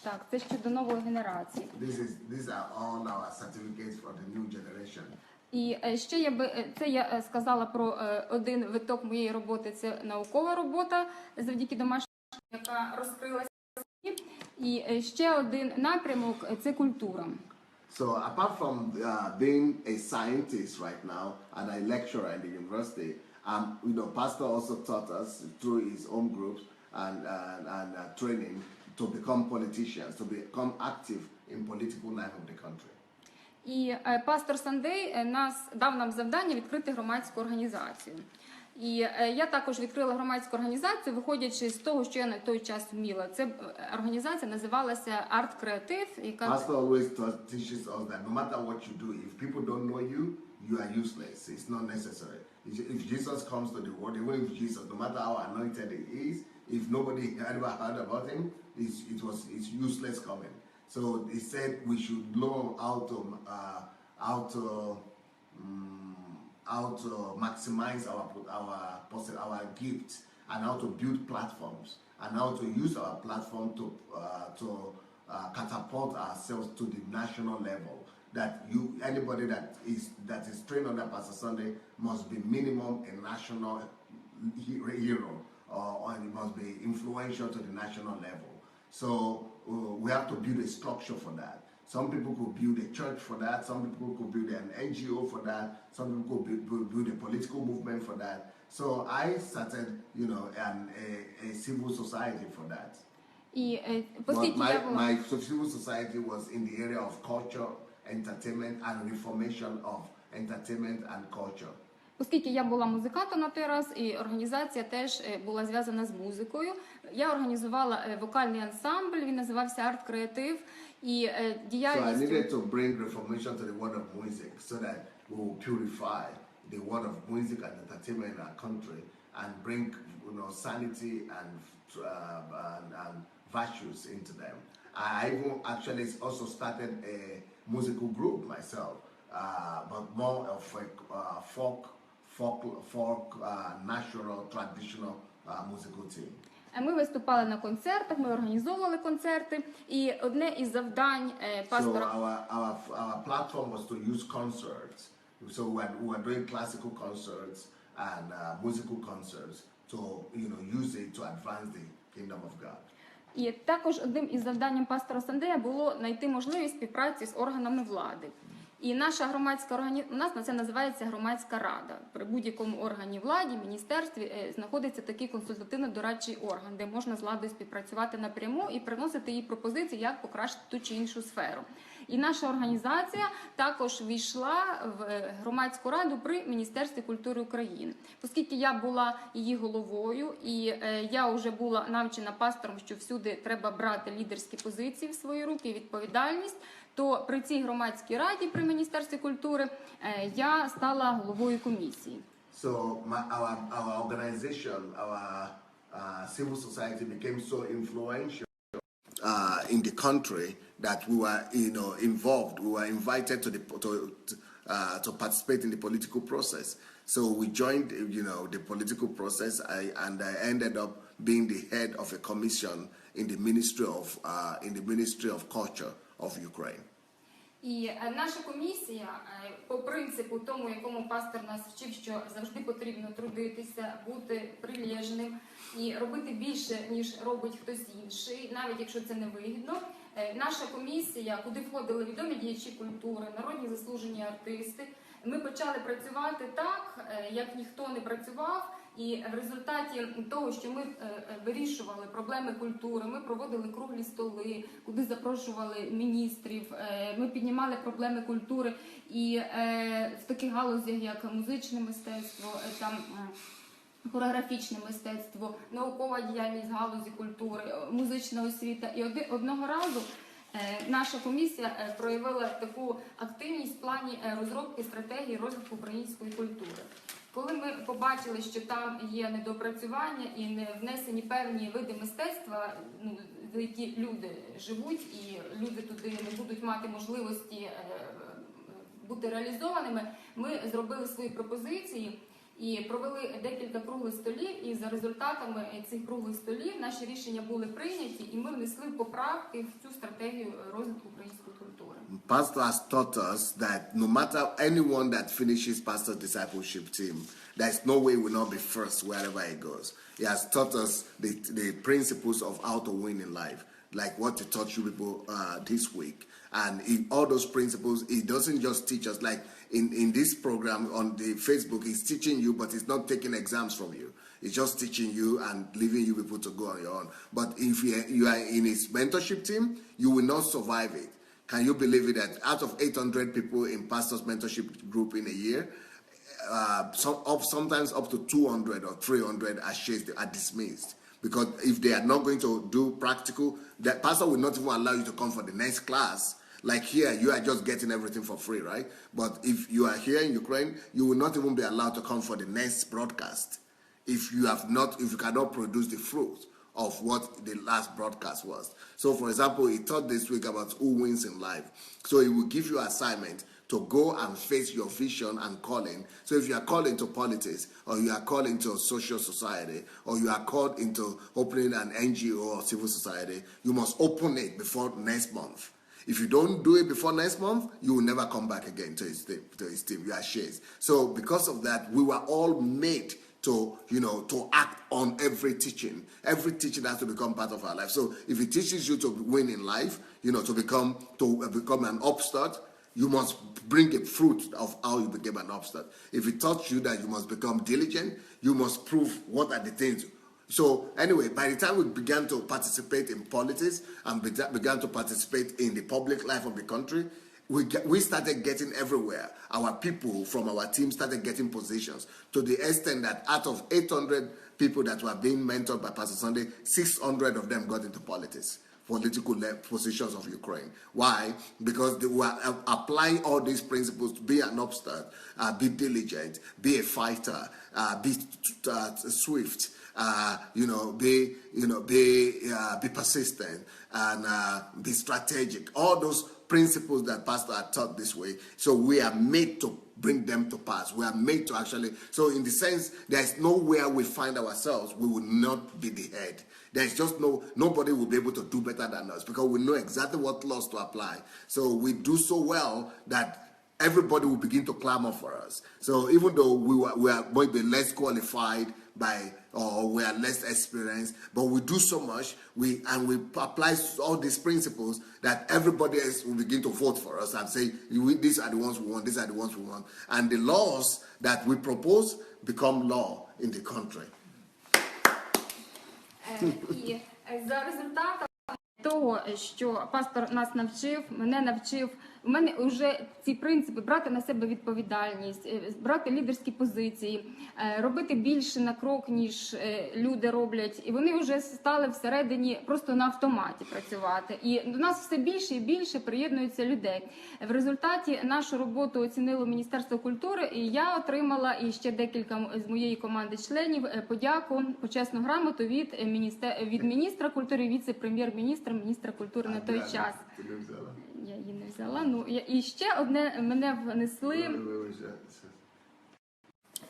Так, це щодо нової генерації. These are all our certificates for the new generation. І ще я сказала про один виток моєї роботи, це наукова робота, завдяки домашній, яка розкрилася. І ще один напрямок – це культура. So apart from being a scientist right now and a lecturer in the university, Pastor also taught us through his own groups and training to become politicians, to become active in political life of the country. І пастор Сандей дав нам завдання відкрити громадську організацію. І я також відкрила громадську організацію, виходячи з того, що я на той час вміла. Це організація називалася Арт Креатив. Pastor always teaches us that no matter what you do, if people don't know you, you are useless. It's not necessary. If Jesus comes to the world, even if Jesus, no matter how anointed he is, if nobody ever heard about him, it's useless coming. So he said we should know how to maximize our gifts, and how to build platforms, and how to use our platform to catapult ourselves to the national level. That anybody that is trained under Pastor Sandey must be minimum a national hero, or it must be influential to the national level. So we have to build a structure for that. Some people could build a church for that. Some people could build an NGO for that. Some people could build a political movement for that. So I started, a civil society for that. І But оскільки я була... my civil society was in the area of culture, entertainment, and reformation of entertainment and culture. Оскільки я була музикантом на той раз, і організація теж була зв'язана з музикою, я організувала вокальний ансамбль, він називався «Арт Креатив», і діяльність... So I needed to bring reformation to the world of music so that we will purify the world of music and entertainment in our country and bring, you know, sanity and virtues into them. I even actually also started a musical group myself, but more of a folk, natural, traditional musical team. Ми виступали на концертах, ми організовували концерти, і одне із завдань пастора... So our platform was to use concerts. So we were doing classical concerts and musical concerts to, you know, use it to advance the kingdom of God. І також одним із завданням пастора Сандея було знайти можливість співпраці з органами влади. І наша громадська організація, у нас на це називається громадська рада. При будь-якому органі влади, міністерстві знаходиться такий консультативно-дорадчий орган, де можна з владою співпрацювати напряму і приносити їй пропозиції, як покращити ту чи іншу сферу. І наша організація також війшла в громадську раду при Міністерстві культури України. Оскільки я була її головою, і я вже була навчена пастором, що всюди треба брати лідерські позиції в свої руки, відповідальність, то при цій громадській раді при Міністерстві культури я стала головою комісії. So our organization, our civil society became so influential in the country that we were, you know, involved. We were invited to participate in the political process. So we joined, you know, the political process, and I ended up being the head of a commission in the Ministry of Culture of Ukraine. І наша комісія, по принципу тому, якому пастор нас вчив, що завжди потрібно трудитися, бути прилежним і робити більше, ніж робить хтось інший, навіть якщо це не вигідно. Наша комісія, куди входили відомі діячі культури, народні заслужені артисти, ми почали працювати так, як ніхто не працював. І в результаті того, що ми вирішували проблеми культури, ми проводили круглі столи, куди запрошували міністрів, ми піднімали проблеми культури і в таких галузях, як музичне мистецтво, там хореографічне мистецтво, наукова діяльність галузі культури, музична освіта. І одного разу наша комісія проявила таку активність в плані розробки стратегії розвитку української культури. Коли ми побачили, що там є недоопрацювання і не внесені певні види мистецтва, за які люди живуть, і люди туди не будуть мати можливості бути реалізованими, ми зробили свої пропозиції і провели декілька круглих столів, і за результатами цих круглих столів наші рішення були прийняті, і ми внесли поправки в цю стратегію розвитку української культури. Pastor has taught us that no matter anyone that finishes pastor's discipleship team, there's no way he will not be first wherever he goes. He has taught us the principles of how to win in life, like what he taught you people this week. And in all those principles, he doesn't just teach us, like in this program on the Facebook, he's teaching you, but he's not taking exams from you. He's just teaching you and leaving you people to go on your own. But if you are in his mentorship team, you will not survive it. Can you believe it that out of 800 people in pastor's mentorship group in a year, sometimes up to 200 or 300 are dismissed? Because if they are not going to do practical, that pastor will not even allow you to come for the next class. Like here, you are just getting everything for free, right? But if you are here in Ukraine, you will not even be allowed to come for the next broadcast if you cannot produce the fruit of what the last broadcast was. So, for example, he taught this week about who wins in life. So he will give you assignment to go and face your vision and calling. So if you are called into politics, or you are called into social society, or you are called into opening an NGO or civil society, you must open it before next month. If you don't do it before next month, you will never come back again to his team. You are chased. So because of that, we were all made to act on every teaching. Every teaching has to become part of our life. So if it teaches you to win in life, to become an upstart, you must bring a fruit of how you became an upstart. If it taught you that you must become diligent, you must prove what are the things So anyway, by the time we began to participate in politics and began to participate in the public life of the country, we started getting everywhere. Our people from our team started getting positions to the extent that out of 800 people that were being mentored by Pastor Sandey, 600 of them got into political positions of Ukraine. Why? Because they were applying all these principles to be an upstart, be diligent, be a fighter, be swift, be persistent, and be strategic. All those principles that Pastor had taught this way. So we are made to bring them to pass. We are made to actually, so in the sense, there's nowhere we find ourselves, we will not be the head. There's just nobody will be able to do better than us because we know exactly what laws to apply. So we do so well that everybody will begin to clamor for us. So even though we are maybe less qualified or we are less experienced, but we do so much, we apply all these principles that everybody else will begin to vote for us and say, these are the ones we want, these are the ones we want. And the laws that we propose become law in the country. І за результатом того, що пастор нас навчив, мене навчив, у мене вже ці принципи брати на себе відповідальність, брати лідерські позиції, робити більше на крок, ніж люди роблять. І вони вже стали всередині просто на автоматі працювати. І до нас все більше і більше приєднується людей. В результаті нашу роботу оцінило Міністерство культури, і я отримала, і ще декілька з моєї команди членів, подяку, почесну грамоту від міністра культури, віце-прем'єр-міністра, міністра культури на той час. Я її не взяла. Ну, і ще одне мене внесли.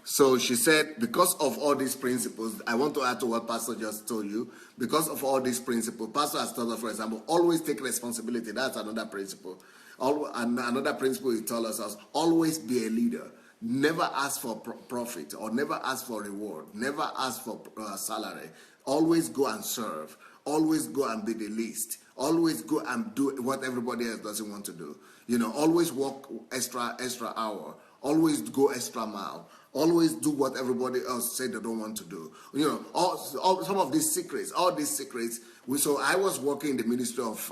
So she said, because of all these principles, I want to add to what Pastor just told you, because of all these principles, Pastor has told us, for example, always take responsibility. That's another principle. Another principle he told us, always be a leader. Never ask for profit or never ask for reward. Never ask for salary. Always go and serve. Always go and be the least. Always go and do what everybody else doesn't want to do. Always work extra hour. Always go extra mile. Always do what everybody else say they don't want to do. Some of these secrets, all these secrets. So I was working in the Ministry of,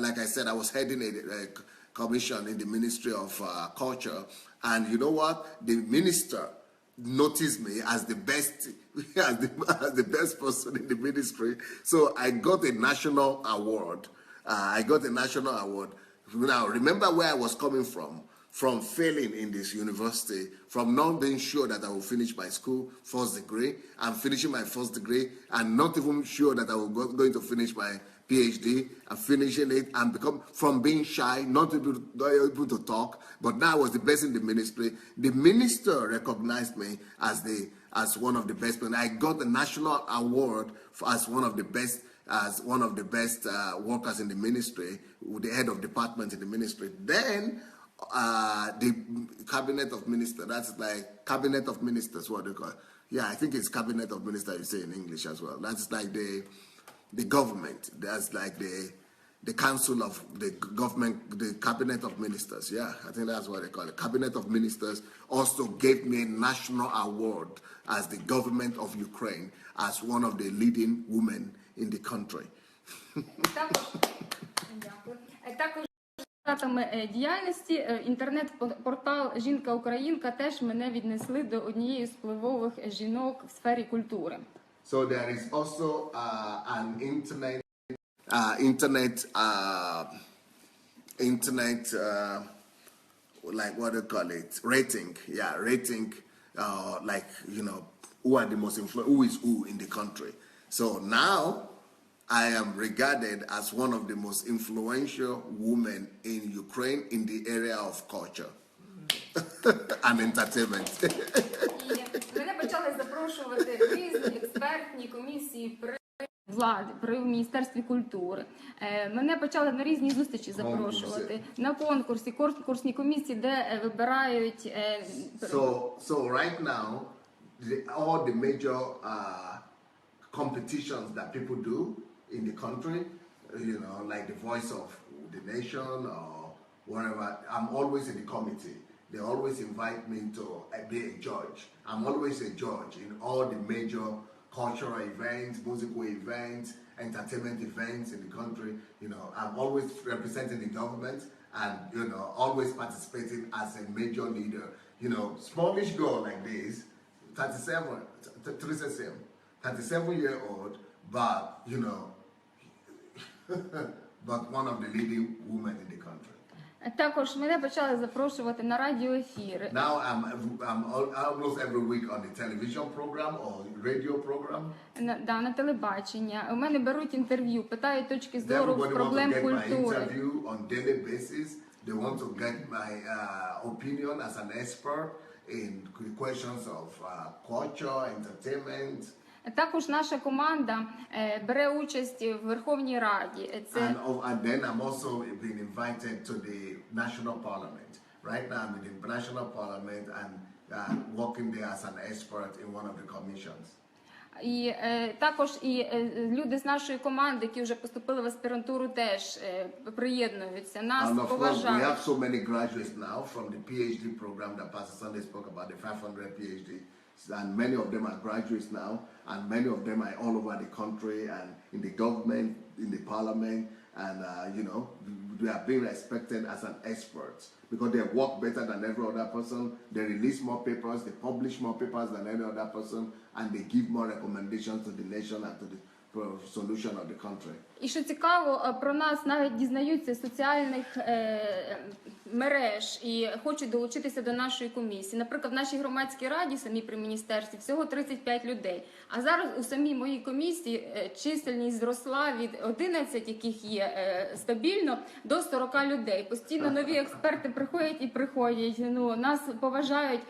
like I said, I was heading a commission in the Ministry of Culture. And you know what? The minister noticed me as the best, as the best person in the ministry. So I got a national award. Now, remember where I was coming from failing in this university, from not being sure that I will finish my school, first degree, and finishing my first degree, and not even sure that I will going to finish my PhD, and finishing it, and become, from being shy, not able to talk, but now I was the best in the ministry. The minister recognized me as one of the best, and I got the national award as one of the best workers in the ministry, the head of department in the ministry. Then the cabinet of ministers, that's like cabinet of ministers, what they call it. Yeah, I think it's cabinet of ministers, you say in English as well. That's like the government. That's like the council of the government, the cabinet of ministers. Yeah, I think that's what they call it. Cabinet of ministers also gave me a national award as the government of Ukraine as one of the leading women in the country. Також результатами діяльності інтернет-портал «Жінка-Українка» теж мене віднесли до однієї з впливових жінок в сфері культури. So there is also an internet, like what do you call it? Rating, yeah, rating, like who are the most who is who in the country. So now I am regarded as one of the most influential women in Ukraine in the area of culture and entertainment. Мене почали запрошувати в різні експертні комісії при влади, при Міністерстві культури. Мене почали на різні зустрічі запрошувати. На конкурсні комісії, де вибирають... So right now, all the major competitions that people do in the country, like the Voice of the Nation or whatever, I'm always in the committee. they always invite me to be a judge. I'm always a judge in all the major cultural events, musical events, entertainment events in the country. You know, I'm always representing the government and, you know, always participating as a major leader. You know, smallish girl like this, 37-year-old, but, you know, but one of the leading women in the country. Також мене почали запрошувати на радіоефіри. Now I'm almost every week on the television program or radio program. На телебачення. У мене беруть інтерв'ю, питають точки зору проблем культури. On daily basis. They want to get my opinion as an expert in questions of culture, entertainment. Також наша команда бере участь в Верховній Раді. And then I'm also been invited to the national parliament. Right now I'm in the national parliament and working there as an expert in one of the commissions. І також люди з нашої команди, які вже поступили в аспірантуру, теж приєднуються. Нас поважають. We have so many graduates now from the PhD program that Pastor Sandey spoke about, the 500 PhD. And many of them are graduates now, and many of them are all over the country and in the government, in the parliament, and you know, they are being respected as an expert because they work better than every other person. They release more papers, they publish more papers than any other person, and they give more recommendations to the nation and to the solution of the country. І що цікаво, про нас навіть дізнаються з соціальних мереж і хочуть долучитися до нашої комісії. Наприклад, в нашій громадській раді, самій при міністерстві, всього 35 людей. А зараз у самій моїй комісії чисельність зросла від 11, яких є стабільно, до 40 людей. Постійно нові експерти приходять і приходять. Ну, нас поважають,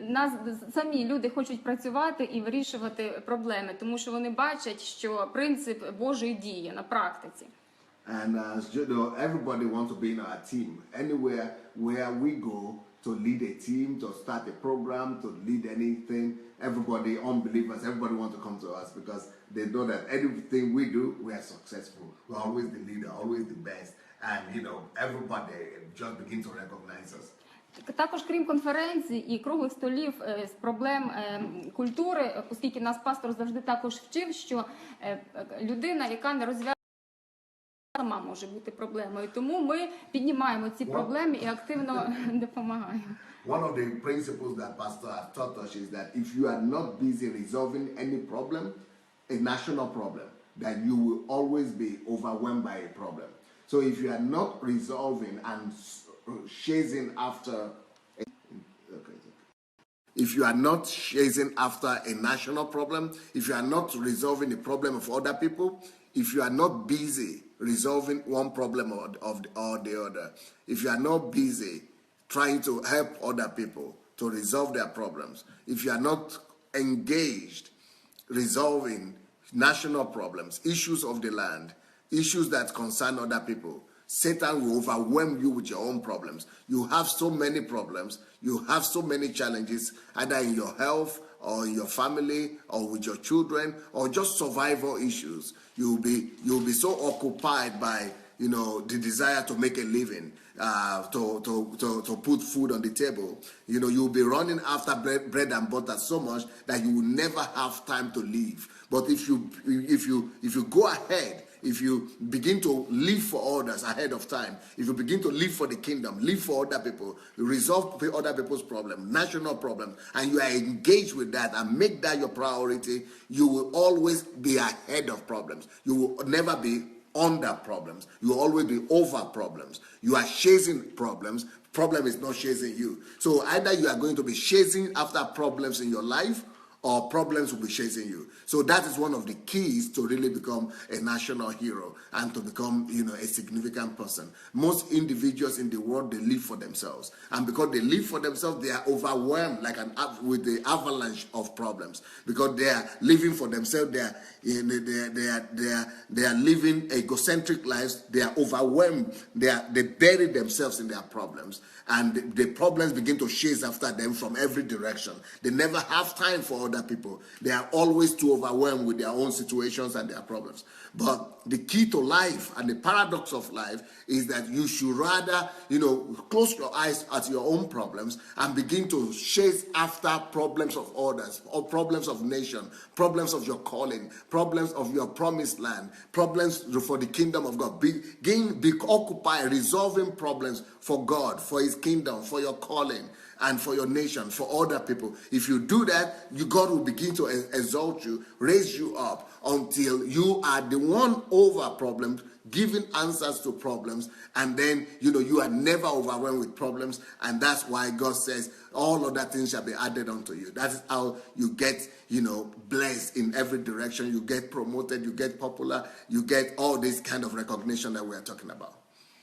нас самі люди хочуть працювати і вирішувати проблеми, тому що вони бачать, що принцип Божої діє на практиці. And you know, everybody wants to be in our team. Anywhere where we go to lead a team, to start a program, to lead anything, everybody, unbelievers, everybody wants to come to us because they know that anything we do, we are successful. We're always the leader, always the best. And, you know, everybody just begin to recognize us. Також, крім конференцій і круглих столів з проблем культури, оскільки нас пастор завжди також вчив, що людина, яка не розв'язує, сама може бути проблемою. Тому ми піднімаємо ці проблеми і активно допомагаємо. One of the principles that Pastor has taught us is that if you are not busy resolving any problem, a national problem, then you will always be overwhelmed by a problem. So if you are not resolving and chasing after if you are not chasing after a national problem, if you are not resolving the problem of other people, if you are not busy resolving one problem or the other, if you are not busy trying to help other people to resolve their problems, if you are not engaged resolving national problems, issues of the land, issues that concern other people, Satan will overwhelm you with your own problems. You have so many problems, you have so many challenges, either in your health or in your family or with your children or just survival issues. You'll be so occupied by, you know, the desire to make a living, to put food on the table. You know, you'll be running after bread and butter so much that you will never have time to live. But if you go ahead, if you begin to live for others ahead of time, if you begin to live for the kingdom, live for other people, resolve other people's problems, national problems, and you are engaged with that and make that your priority, you will always be ahead of problems. You will never be under problems. You will always be over problems. You are chasing problems. Problem is not chasing you. So either you are going to be chasing after problems in your life, or problems will be chasing you. So that is one of the keys to really become a national hero and to become, you know, a significant person. Most individuals in the world, they live for themselves. And because they live for themselves, they are overwhelmed with the avalanche of problems. Because they are living for themselves, they are living egocentric lives, they are overwhelmed, they bury themselves in their problems. And the problems begin to chase after them from every direction. They never have time for other other people. They are always too overwhelmed with their own situations and their problems. But the key to life and the paradox of life is that you should rather, close your eyes at your own problems and begin to chase after problems of others, or problems of nation, problems of your calling, problems of your promised land, problems for the kingdom of God. Be occupied resolving problems for God, for his kingdom, for your calling, and for your nation, for other people. If you do that, God will begin to exalt you, raise you up until you are the one over problems, giving answers to problems, and then you are never overwhelmed with problems. And that's why God says all other things shall be added unto you. That is how you get blessed in every direction. You get promoted, you get popular, you get all this kind of recognition that we are talking about.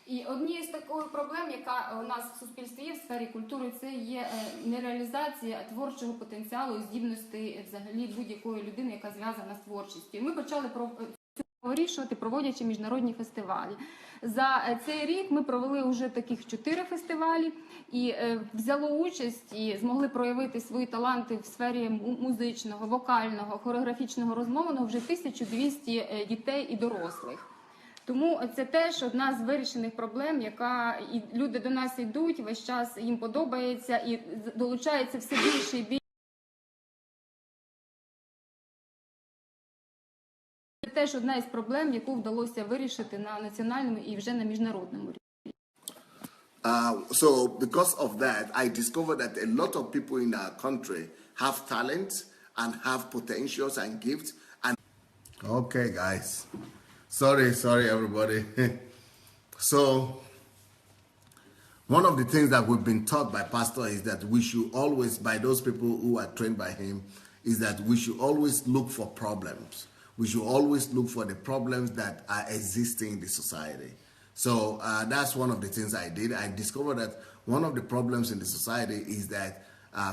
І однією з таких проблем, яка у нас в суспільстві є в сфері культури, це є нереалізація творчого потенціалу і здібностей взагалі будь-якої людини, яка зв'язана з творчістю. Ми почали вирішувати, проводячи міжнародні фестивалі. За цей рік ми провели вже таких 4 фестивалі і взяло участь і змогли проявити свої таланти в сфері музичного, вокального, хореографічного, розмовного вже 1200 дітей і дорослих. Тому це теж одна з вирішених проблем, яка і люди до нас йдуть, весь час їм подобається і долучається все більше і більше. Це теж одна із проблем, яку вдалося вирішити на національному і вже на міжнародному рівні. So because of that, I discovered that a lot of people in our country have talents and have potentials and gifts. And okay, guys. Sorry, everybody. So, one of the things that we've been taught by Pastor is that we should always, by those people who are trained by him, is that we should always look for problems. We should always look for the problems that are existing in the society. So, that's one of the things I did. I discovered that one of the problems in the society is that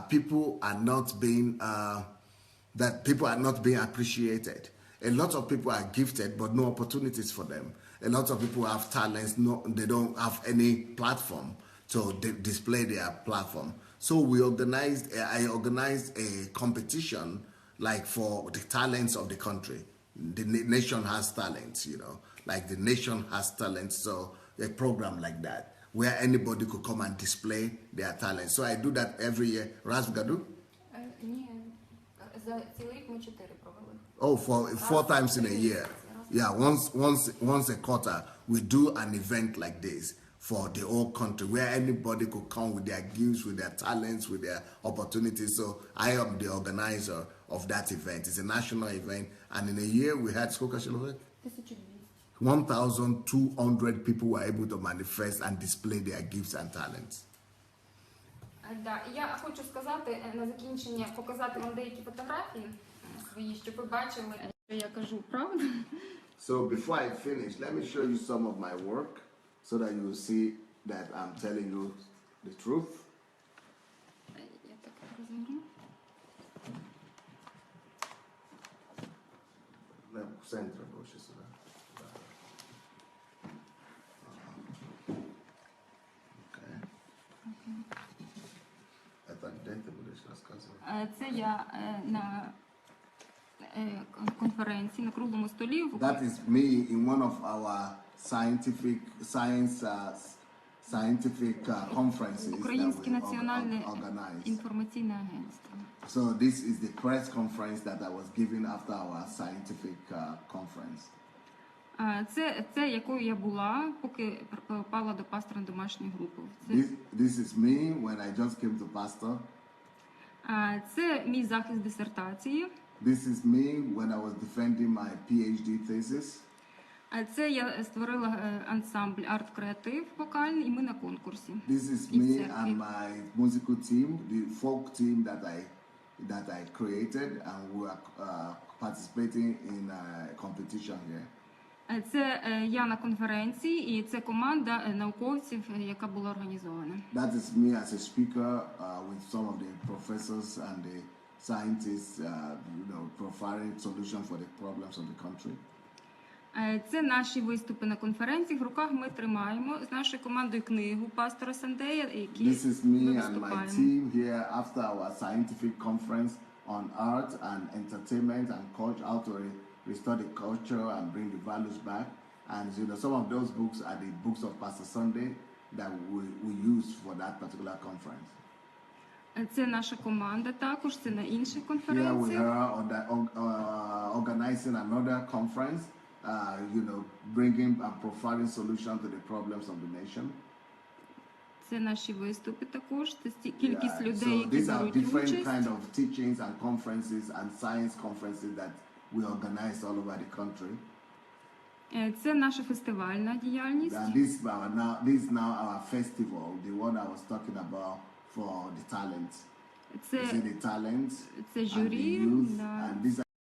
people are not being appreciated. A lot of people are gifted, but no opportunities for them. A lot of people have talents, they don't have any platform to display their platform. So I organized a competition like for the talents of the country. The nation has talents, like the nation has talents. So a program like that, where anybody could come and display their talents. So I do that every year. Razgadu? Oh, for 4 times in a year. Yeah, once a quarter, we do an event like this for the whole country, where anybody could come with their gifts, with their talents, with their opportunities. So I am the organizer of that event. It's a national event, and in a year we had 1,200 people were able to manifest and display their gifts and talents. Да, я хочу сказати на закінчення, показати вам деякі фотографії свої, щоб ви бачили, що я кажу правду. So before I finish, let me show you some of my work so that you will see that I'm telling you the truth. Я так розверну. Центр больше сюда. Це я на конференції, на круглому столі. That is me in one of our scientific conferences Українське that we національне organized. інформаційне агентство. So this is the press conference that I was giving after our scientific conference. Це якою я була, поки попала до пастора домашньої групи. This is me when I just came to pastor. Це мій захист дисертації. This is me when I was defending my PhD thesis. Це я створила ансамбль арт-креатив вокальний, і ми на конкурсі. This is me and my musical team, the folk team that I created, and we are participating in a competition here. Це я на конференції, і це команда науковців, яка була організована. That is me as a speaker with some of the professors and the scientists, providing solutions for the problems of the country. Це наші виступи на конференціях. В руках ми тримаємо з нашою командою книгу пастора Сандея, які This is me and my team here after our scientific conference on art and entertainment and culture, how to restore the culture and bring the values back. And some of those books are the books of Pastor Sandey that we use for that particular conference. Це наша команда також, це на інших Here we конференціях. are organizing another conference, bringing and providing solutions to the problems of the nation. Це наші виступи також, це кількість людей, So які these are беруть different участь. kind of teachings and conferences and science conferences that we organize all over the country. Це наша фестивальна діяльність. And this is now our festival, the one I was talking about for the talents. Це, You see the talents це and the журі. youth, Да. and these